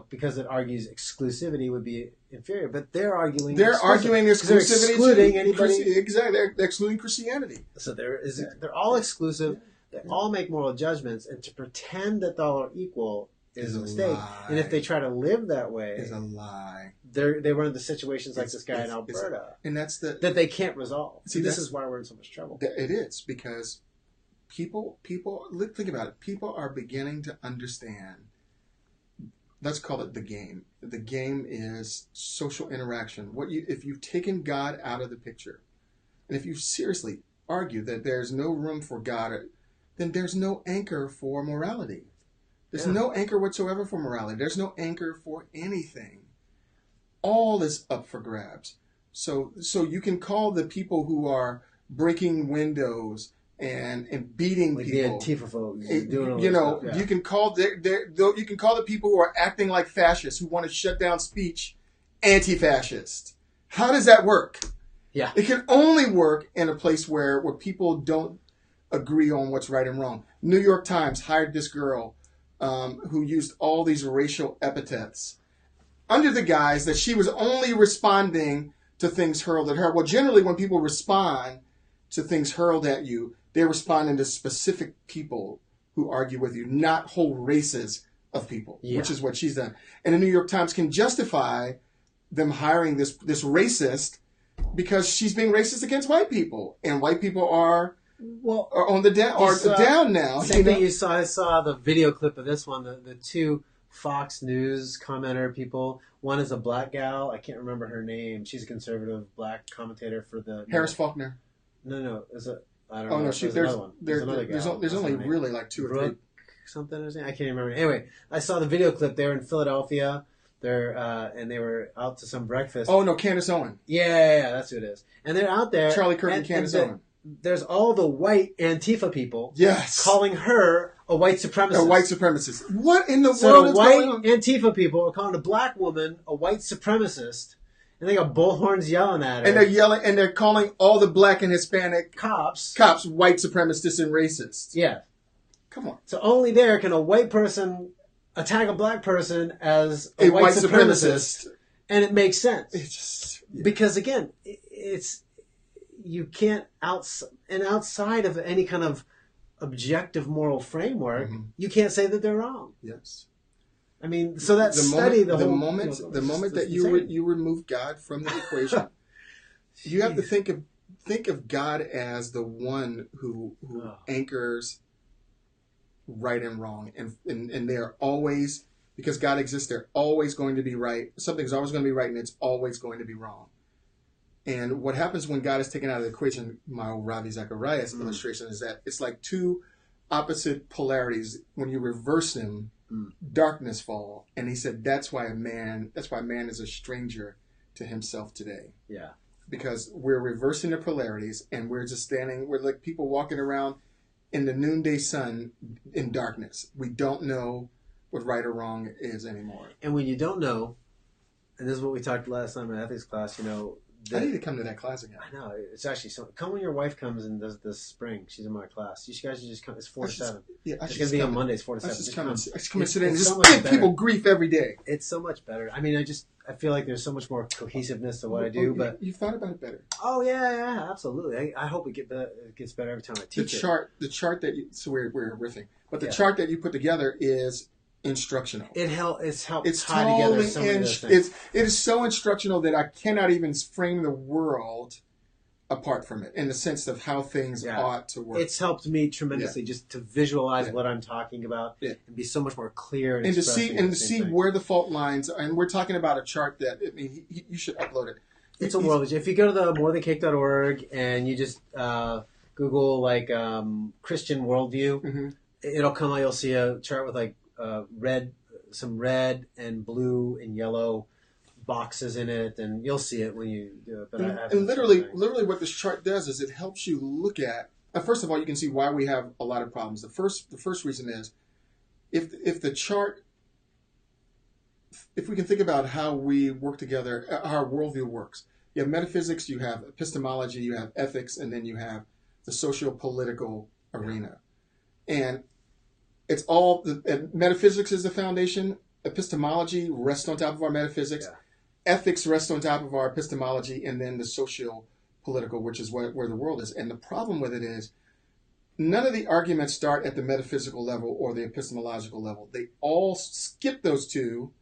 because it argues exclusivity would be inferior. But they're arguing exclusivity. They're excluding anybody. Exactly, they're excluding Christianity. So they're all exclusive. They all make moral judgments, and to pretend that they all are equal is a mistake. Lie. And if they try to live that way, is a lie. They run into situations like this guy in Alberta, and that's that they can't resolve. See, this is why we're in so much trouble. It is because people. Think about it. People are beginning to understand. Let's call it the game. The game is social interaction. If you've taken God out of the picture, and if you seriously argue that there's no room for God, then there's no anchor for morality. There's no anchor whatsoever for morality. There's no anchor for anything. All is up for grabs. So you can call the people who are breaking windows and beating like people, the Antifa folks, doing all you know, stuff, yeah. you can call you can call the people who are acting like fascists, who want to shut down speech, anti-fascist. How does that work? Yeah, it can only work in a place where people don't agree on what's right and wrong. New York Times hired this girl who used all these racial epithets under the guise that she was only responding to things hurled at her. Well, generally when people respond to things hurled at you, they're responding to specific people who argue with you, not whole races of people, which is what she's done. And the New York Times can justify them hiring this racist because she's being racist against white people. And white people are on the down now. Same thing you saw. I saw the video clip of this one, the two Fox News commenter people. One is a black gal. I can't remember her name. She's a conservative black commentator for the... Harris Faulkner. No. I don't know. Oh, no. There's another one. There's only really like two or three. Something or something. I can't even remember. Anyway, I saw the video clip. They were in Philadelphia. And they were out to some breakfast. Oh, no, Candace Owen. Yeah, that's who it is. And they're out there. Charlie Kirk and Candace Owen. There's all the white Antifa people calling her a white supremacist. A white supremacist. What in the world is going on? So the white Antifa people are calling a black woman a white supremacist, and they got bullhorns yelling at her. And they're yelling, and they're calling all the black and Hispanic cops white supremacists and racists. Yeah. Come on. So only there can a white person attack a black person as a white supremacist, and it makes sense. It's just, because again, it's you can't outside of any kind of objective moral framework, you can't say that they're wrong. Yes. I mean, so that the moment that you remove God from the equation, you have to think of God as the one who anchors right and wrong, and they're always, because God exists, they're always going to be right. Something's always going to be right, and it's always going to be wrong. And what happens when God is taken out of the equation, my old Ravi Zacharias illustration, is that it's like two opposite polarities. When you reverse them, darkness fall. And he said that's why man is a stranger to himself today. Yeah. Because we're reversing the polarities, and we're just we're like people walking around in the noonday sun in darkness. We don't know what right or wrong is anymore. And when you don't know, and this is what we talked last time in ethics class, I need to come to that class again. I know. It's actually so. Come when your wife comes and does this spring. She's in my class. You guys should just come. It's 4 to 7. Yeah, it's going to be on Mondays, 4 to 7. Just come and sit in and just give people grief every day. It's so much better. I mean, I feel like there's so much more cohesiveness to what I do. But you thought about it better. Oh yeah, absolutely. I hope it gets better every time I teach it. The chart that we're riffing, but the chart that you put together is instructional. It's helped tie together so many of those things. It is so instructional that I cannot even frame the world apart from it in the sense of how things ought to work. It's helped me tremendously just to visualize what I'm talking about and be so much more clear and to see where the fault lines are. And we're talking about a chart that you should upload it. It's a world. If you go to the morethancake.org and you just Google Christian Worldview, it'll come out. You'll see a chart with some red and blue and yellow boxes in it, and you'll see it when you do it. But and literally what this chart does is it helps you look at, first of all, you can see why we have a lot of problems. The first reason is if we can think about how we work together, how our worldview works. You have metaphysics, you have epistemology, you have ethics, and then you have the socio-political arena. And it's all, metaphysics is the foundation. Epistemology rests on top of our metaphysics. Yeah. Ethics rests on top of our epistemology. And then the socio-political, which is where the world is. And the problem with it is none of the arguments start at the metaphysical level or the epistemological level. They all skip those two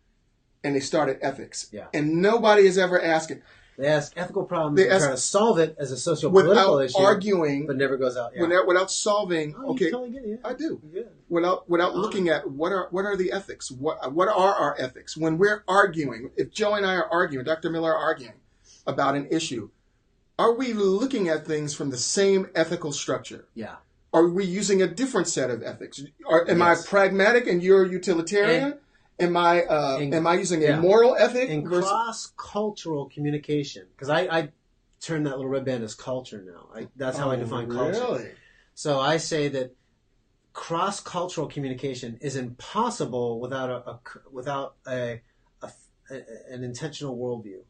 and they start at ethics. Yeah. And nobody is ever asking. They ask ethical problems and try to solve it as a socio-political issue. Without arguing. But never goes out. Yeah. Without solving. Okay. You totally get it, yeah. I do. Yeah. Without looking at what are the ethics? What are our ethics? When we're arguing, if Joe and I are arguing, Dr. Miller are arguing about an issue, are we looking at things from the same ethical structure? Yeah. Are we using a different set of ethics? Am I pragmatic and you're utilitarian? Am I using a moral ethic? In cross-cultural communication, because I turn that little red band as culture now. That's how I define culture. Really? So I say that cross-cultural communication is impossible without an intentional worldview,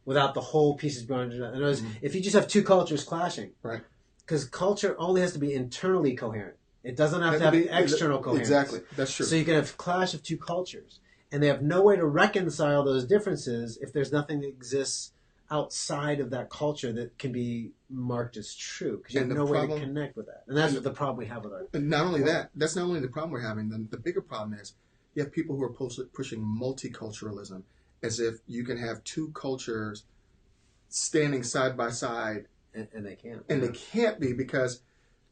without the whole pieces being. In other words, if you just have two cultures clashing, right? Because culture only has to be internally coherent. It doesn't have to have external coherence. Exactly, that's true. So you can have a clash of two cultures, and they have no way to reconcile those differences if there's nothing that exists outside of that culture that can be marked as true, because you have no way to connect with that. And that's the problem we have with our... And not only that, that's not only the problem we're having. The bigger problem is you have people who are pushing multiculturalism, as if you can have two cultures standing side by side. And they can't. And they can't be, because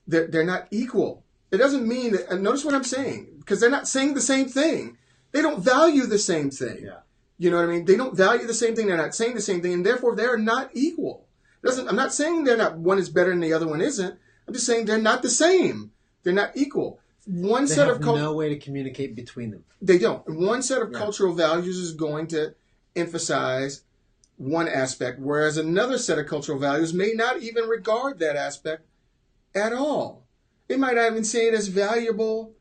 they're not equal. It doesn't mean that... And notice what I'm saying, because they're not saying the same thing. They don't value the same thing. Yeah. You know what I mean? They don't value the same thing. They're not saying the same thing, and therefore they are not equal. I'm not saying one is better and the other one isn't. I'm just saying they're not the same. They're not equal. They have no way to communicate between them. They don't. One set of cultural values is going to emphasize one aspect, whereas another set of cultural values may not even regard that aspect at all. They might not even say it as valuable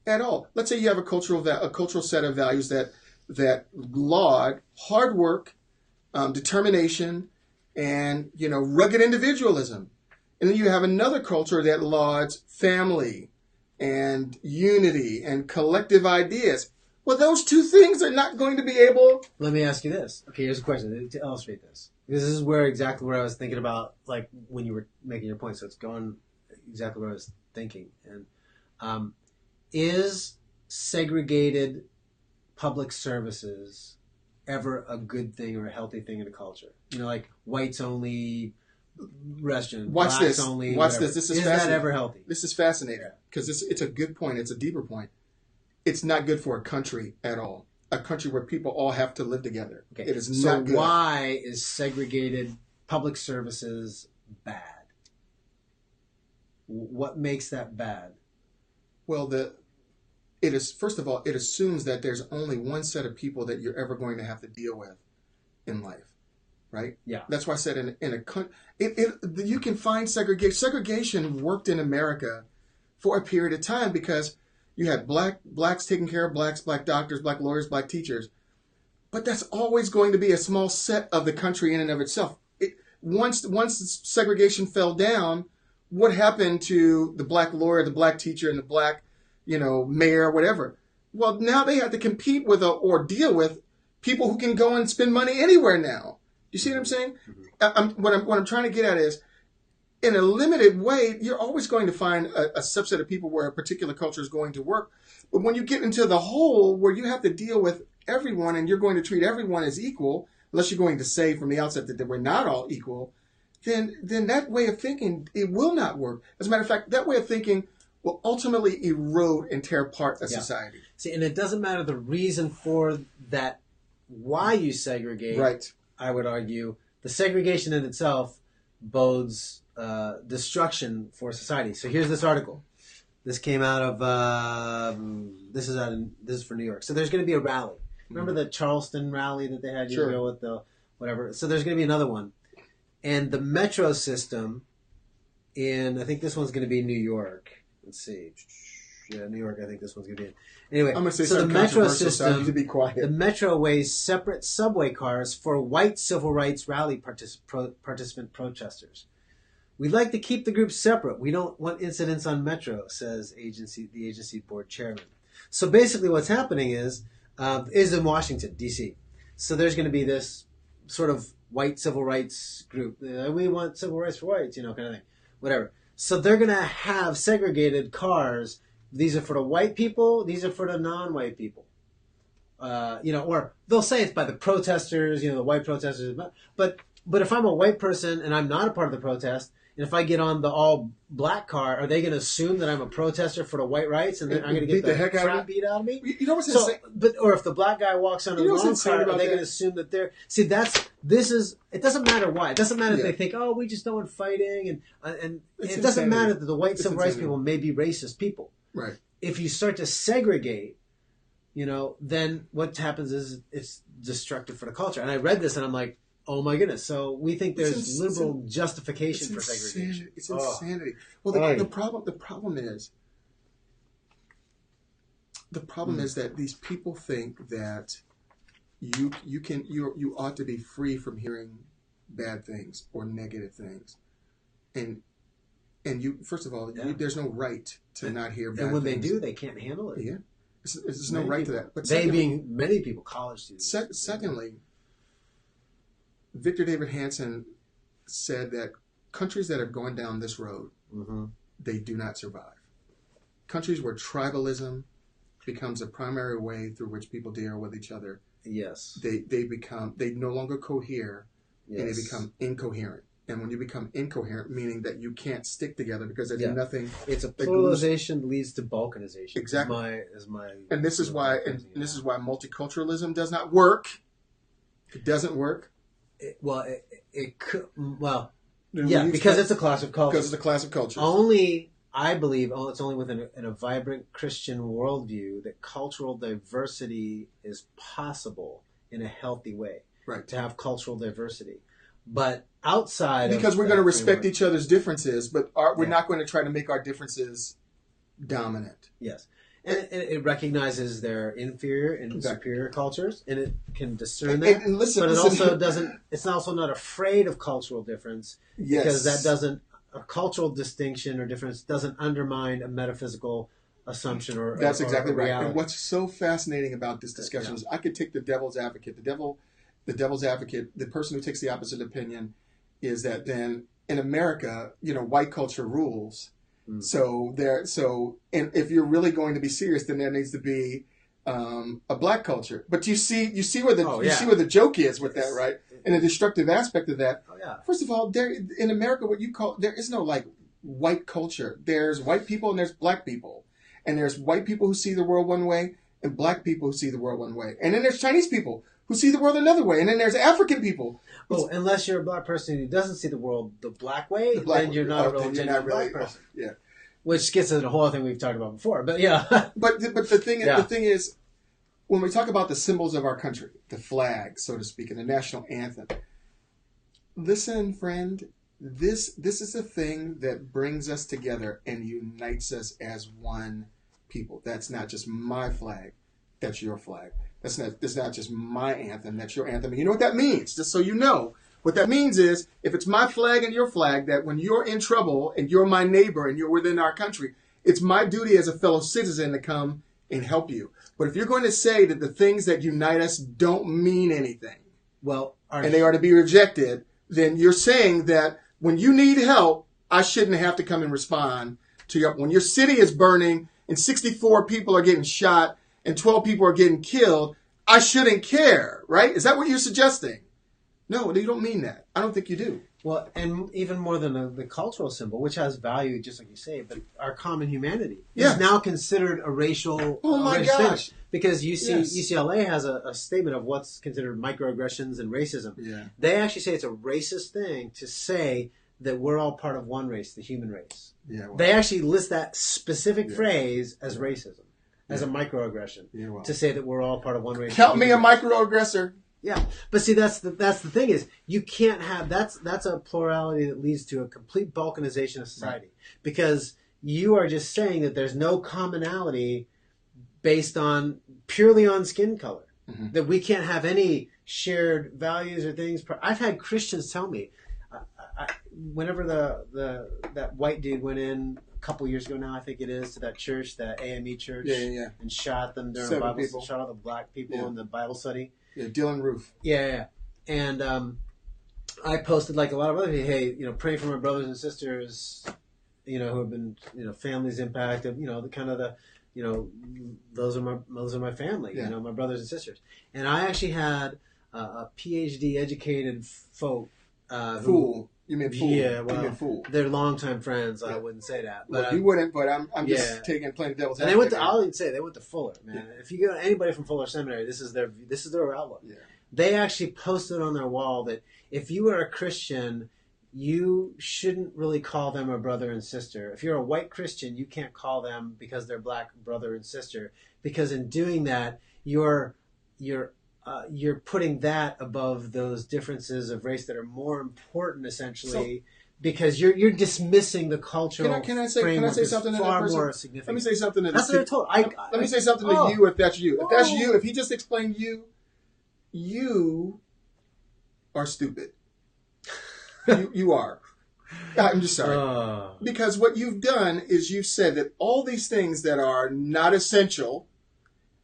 at all. Let's say you have a cultural set of values that laud hard work, determination, and rugged individualism, and then you have another culture that lauds family and unity and collective ideas. Well, those two things are not going to be able. Let me ask you this. Okay, here's a question to illustrate this. This is exactly where I was thinking about, like when you were making your point. So it's going exactly where I was thinking. And is segregated public services ever a good thing or a healthy thing in a culture? Like whites only restaurant, Watch blacks this. only. Watch whatever. this. This is that ever healthy? This is fascinating because it's a good point. It's a deeper point. It's not good for a country at all. A country where people all have to live together. Okay. It is not good. So why is segregated public services bad? What makes that bad? Well, it is, first of all, it assumes that there's only one set of people that you're ever going to have to deal with in life, right? Yeah. That's why I said in a country, you can find segregation. Segregation worked in America for a period of time because you had blacks taking care of blacks, black doctors, black lawyers, black teachers. But that's always going to be a small set of the country in and of itself. Once segregation fell down, what happened to the black lawyer, the black teacher, and the black, mayor, whatever? Well, now they have to compete with or deal with people who can go and spend money anywhere now. You see what I'm saying? Mm-hmm. What I'm trying to get at is, in a limited way, you're always going to find a subset of people where a particular culture is going to work. But when you get into the whole, where you have to deal with everyone and you're going to treat everyone as equal, unless you're going to say from the outset that we're not all equal, then that way of thinking, it will not work. As a matter of fact, that way of thinking will ultimately erode and tear apart a society. See, and it doesn't matter the reason for that, why you segregate. Right. I would argue the segregation in itself bodes destruction for society. So here's this article. This came out of this is for New York. So there's going to be a rally. Remember the Charleston rally that they had years ago with the whatever. So there's going to be another one, and the metro system I think this one's going to be New York. Let's see. Yeah, New York. I think this one's going to be. Anyway, I'm going to say so the metro system. So to be quiet. The metro weighs separate subway cars for white civil rights rally participant protesters. We'd like to keep the groups separate. We don't want incidents on metro, says the agency board chairman. So basically what's happening is in Washington, D.C. So there's going to be this sort of white civil rights group. We want civil rights for whites, kind of thing. Whatever. So they're going to have segregated cars. These are for the white people. These are for the non-white people. Or they'll say it's by the protesters, the white protesters. But if I'm a white person and I'm not a part of the protest, and if I get on the all-black car, are they going to assume that I'm a protester for the white rights, and then I'm going to get the crap beat out of me? You know what's insane? Or if the black guy walks on the wrong car, are they going to assume that they're... See, it doesn't matter why. It doesn't matter if they think, we just don't want fighting, and it doesn't matter that the white civil rights people may be racist people. Right. If you start to segregate, then what happens is it's destructive for the culture. And I read this and I'm like, oh my goodness. So we think there's liberal justification for segregation. It's insanity. Well, the problem is that these people think that you ought to be free from hearing bad things or negative things. And you, first of all, there's no right to not hear bad things. And when they do, they can't handle it. Yeah. There's no right to that. But being many people, college students. Secondly, Victor David Hanson said that countries that have gone down this road, they do not survive. Countries where tribalism becomes a primary way through which people deal with each other. Yes. They no longer cohere, and they become incoherent. And when you become incoherent, meaning that you can't stick together because there's nothing. It's a pluralization leads to balkanization. Exactly. And this is why multiculturalism does not work. It doesn't work. Because it's a clash of culture. Because it's a clash of cultures. I believe it's only within a vibrant Christian worldview that cultural diversity is possible in a healthy way. Right. To have cultural diversity. But outside because we're going to respect each other's differences, but we're not going to try to make our differences dominant. Yes. And it recognizes their inferior and superior cultures, and it can discern that. And listen, but it also doesn't. It's also not afraid of cultural difference, because that doesn't. A cultural distinction or difference doesn't undermine a metaphysical assumption or that's exactly right. reality. And what's so fascinating about this discussion is I could take the devil's advocate. The devil's advocate, the person who takes the opposite opinion, is that then in America, white culture rules. So and if you're really going to be serious, then there needs to be a black culture. But you see where the joke is with that, right? And the destructive aspect of that. Oh, yeah. First of all, in America, there is no white culture. There's white people and there's black people, and there's white people who see the world one way and black people who see the world one way, and then there's Chinese people who see the world another way, and then there's African people. Unless you're a black person who doesn't see the world the black way, then you're not a real genuine black person. Yeah. Which gets into the whole thing we've talked about before, but yeah. but the thing is, when we talk about the symbols of our country, the flag, so to speak, and the national anthem, listen, friend, this is a thing that brings us together and unites us as one people. That's not just my flag, that's your flag. That's not just my anthem, that's your anthem. And you know what that means, just so you know. What that means is, if it's my flag and your flag, that when you're in trouble and you're my neighbor and you're within our country, it's my duty as a fellow citizen to come and help you. But if you're going to say that the things that unite us don't mean anything, and they are to be rejected, then you're saying that when you need help, I shouldn't have to come and respond to you. When your city is burning and 64 people are getting shot and 12 people are getting killed, I shouldn't care, right? Is that what you're suggesting? No, you don't mean that. I don't think you do. Well, and even more than the cultural symbol, which has value, just like you say, but our common humanity is now considered a racial. Oh my gosh! Because UCLA has a statement of what's considered microaggressions and racism. Yeah. They actually say it's a racist thing to say that we're all part of one race, the human race. Yeah. Well, they actually list that specific phrase as racism, as a microaggression, to say that we're all part of one race. Count me a microaggressor. Yeah, but see, that's the thing is you can't have that's a plurality that leads to a complete balkanization of society, because you are just saying that there's no commonality based on purely on skin color, that we can't have any shared values or things. I've had Christians tell me, whenever that white dude went in a couple years ago now, I think it is, to that church, that AME church, and shot them during Bible, shot all the black people in the Bible study. Yeah, Dylan Roof. Yeah. And I posted, like a lot of other people, hey, pray for my brothers and sisters, who have been, families impacted, those are my family, my brothers and sisters. And I actually had a PhD educated folk. Fool. You mean fool? Yeah, well, you mean fool. They're longtime friends. I wouldn't say that. But you wouldn't, but I'm just playing devil's advocate. And they went to, I'll even say, they went to Fuller, man. If you go to anybody from Fuller Seminary, this is their outlook. Yeah. They actually posted on their wall that if you are a Christian, you shouldn't really call them a brother and sister. If you're a white Christian, you can't call them because they're black brother and sister, because in doing that, you're putting that above those differences of race that are more important, essentially, because you're dismissing the cultural can I say something to that person? More significant. Let me say something to that's what they're told. Let me say something to you. If that's you, if he just explained you are stupid. You are. I'm just sorry. Because what you've done is you've said that all these things that are not essential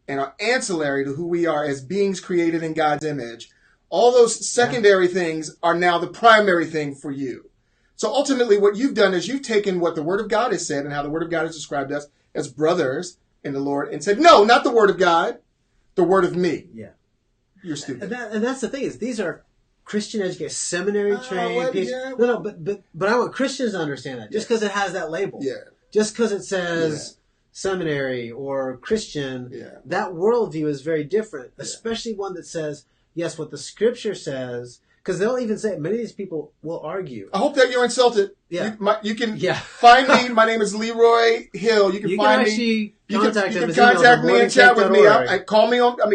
and are ancillary to who we are as beings created in God's image, all those secondary things are now the primary thing for you. So ultimately what you've done is you've taken what the Word of God has said and how the Word of God has described us as brothers in the Lord and said, no, not the Word of God, the Word of me. Yeah. You're stupid. And that's the thing is these are Christian educated, seminary trained people. But I want Christians to understand that. Just because it has that label. Yeah. Just because it says seminary or Christian, that worldview is very different. Especially one that says, yes, what the Scripture says. Because they'll even say, many of these people will argue. I hope that you're insulted. Yeah. You can find me. My name is Leroy Hill. You can find me. You can contact me and chat with me.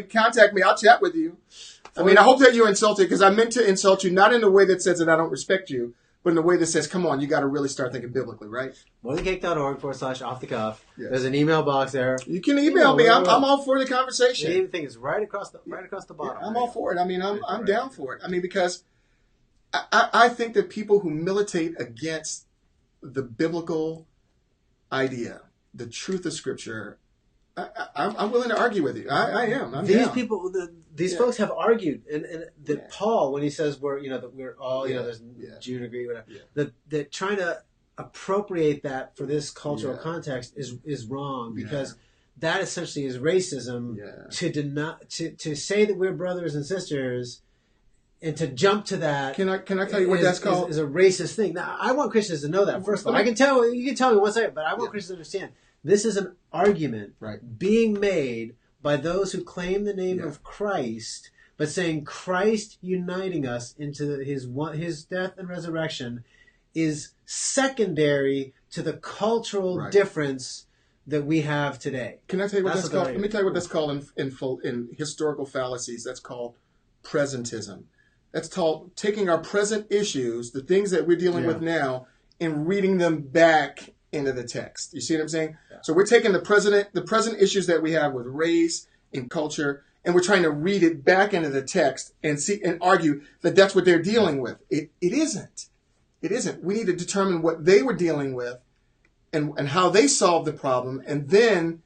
Contact me. I'll chat with you. I hope that you're insulted because I meant to insult you, not in a way that says that I don't respect you, but in a way that says, come on, you got to really start thinking biblically, right? morningcake.org/off the cuff. Yes. There's an email box there. You can email me. I'm all for the conversation. The thing is right across the bottom. I'm all for it. I'm down for it. Because I think that people who militate against the biblical idea, the truth of Scripture, I'm willing to argue with you. I am. These folks have argued, and Paul, when he says that we're all there's Jew and Greek, whatever, that trying to appropriate that for this cultural context is wrong because that essentially is racism. To say that we're brothers and sisters. And to jump to that, can I tell you what that's called? Is a racist thing. Now, I want Christians to know that. First of all, you can tell me one second, but I want Christians to understand this is an argument being made by those who claim the name of Christ, but saying Christ uniting us into his death and resurrection is secondary to the cultural difference that we have today. Can I tell you what that's called? Let me tell you what that's called in historical fallacies. That's called presentism. That's called taking our present issues, the things that we're dealing with now, and reading them back into the text. You see what I'm saying? Yeah. So we're taking the present issues that we have with race and culture, and we're trying to read it back into the text and argue that that's what they're dealing with. It isn't. It isn't. We need to determine what they were dealing with and how they solved the problem, and then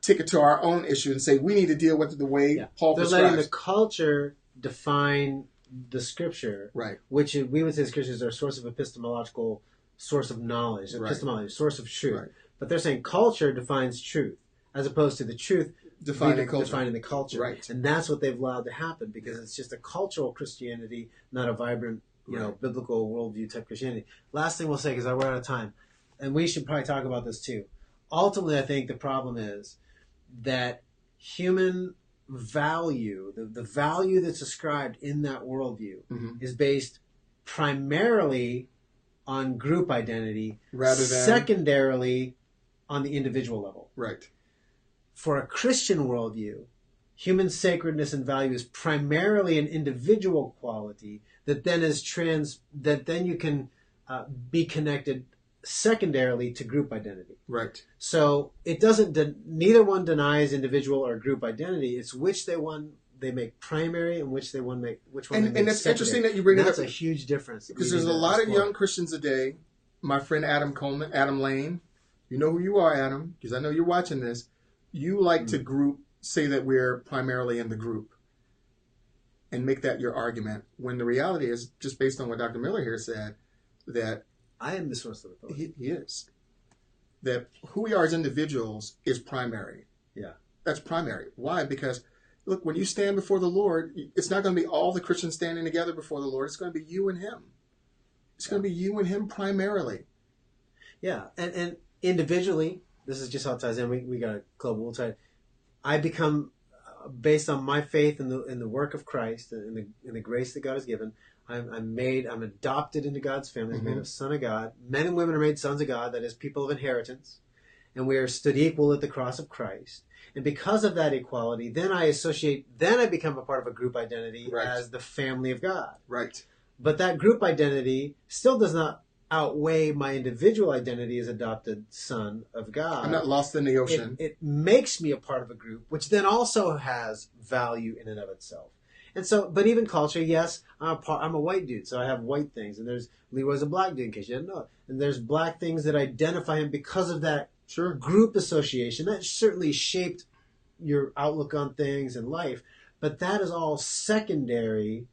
take it to our own issue and say we need to deal with it the way Paul prescribes. They're letting the culture define the Scripture, which we would say Scriptures are a source of epistemological, source of knowledge, epistemology, source of truth. Right. But they're saying culture defines truth, as opposed to the truth defining the culture. Right. And that's what they've allowed to happen because it's just a cultural Christianity, not a vibrant, biblical worldview type Christianity. Last thing we'll say, because we're out of time, and we should probably talk about this too. Ultimately, I think the problem is that human value, the value that's ascribed in that worldview is based primarily on group identity rather than secondarily on the individual level. Right. For a Christian worldview, human sacredness and value is primarily an individual quality that then you can be connected secondarily to group identity. Right. So it doesn't. Neither one denies individual or group identity. It's which they make primary and which one they make and it's secondary. Interesting that you bring that up. That's a huge difference because there's a lot of young Christians today. My friend Adam Lane, you know who you are, Adam, because I know you're watching this. You like to say that we're primarily in the group, and make that your argument. When the reality is, just based on what Dr. Miller here said, that I am the source of authority. He is. That who we are as individuals is primary. Yeah. That's primary. Why? Because, look, when you stand before the Lord, it's not going to be all the Christians standing together before the Lord. It's going to be you and Him. It's going to be you and Him primarily. Yeah. And individually, this is just how it ties in. We got a club. We'll try. I become, based on my faith in the work of Christ and the grace that God has given, I'm adopted into God's family. I'm made a son of God. Men and women are made sons of God, that is, people of inheritance. And we are stood equal at the cross of Christ. And because of that equality, then I become a part of a group identity as the family of God. Right. But that group identity still does not outweigh my individual identity as adopted son of God. I'm not lost in the ocean. It makes me a part of a group, which then also has value in and of itself. And so, but even culture, yes, I'm a white dude, so I have white things. And there's Leroy's a black dude, in case you didn't know. And there's black things that identify him because of that group association. That certainly shaped your outlook on things and life. But that is all secondary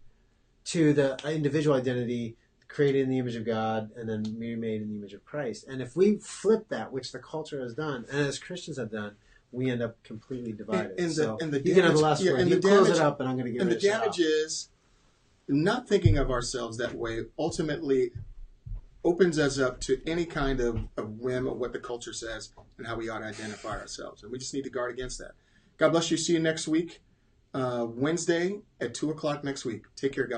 to the individual identity created in the image of God and then remade in the image of Christ. And if we flip that, which the culture has done, and as Christians have done, we end up completely divided. And the damage, you can have the last word. You close it up, and I'm going to get. And the damage is not thinking of ourselves that way. Ultimately, opens us up to any kind of whim of what the culture says and how we ought to identify ourselves. And we just need to guard against that. God bless you. See you next week, Wednesday at 2:00 next week. Take care, guys.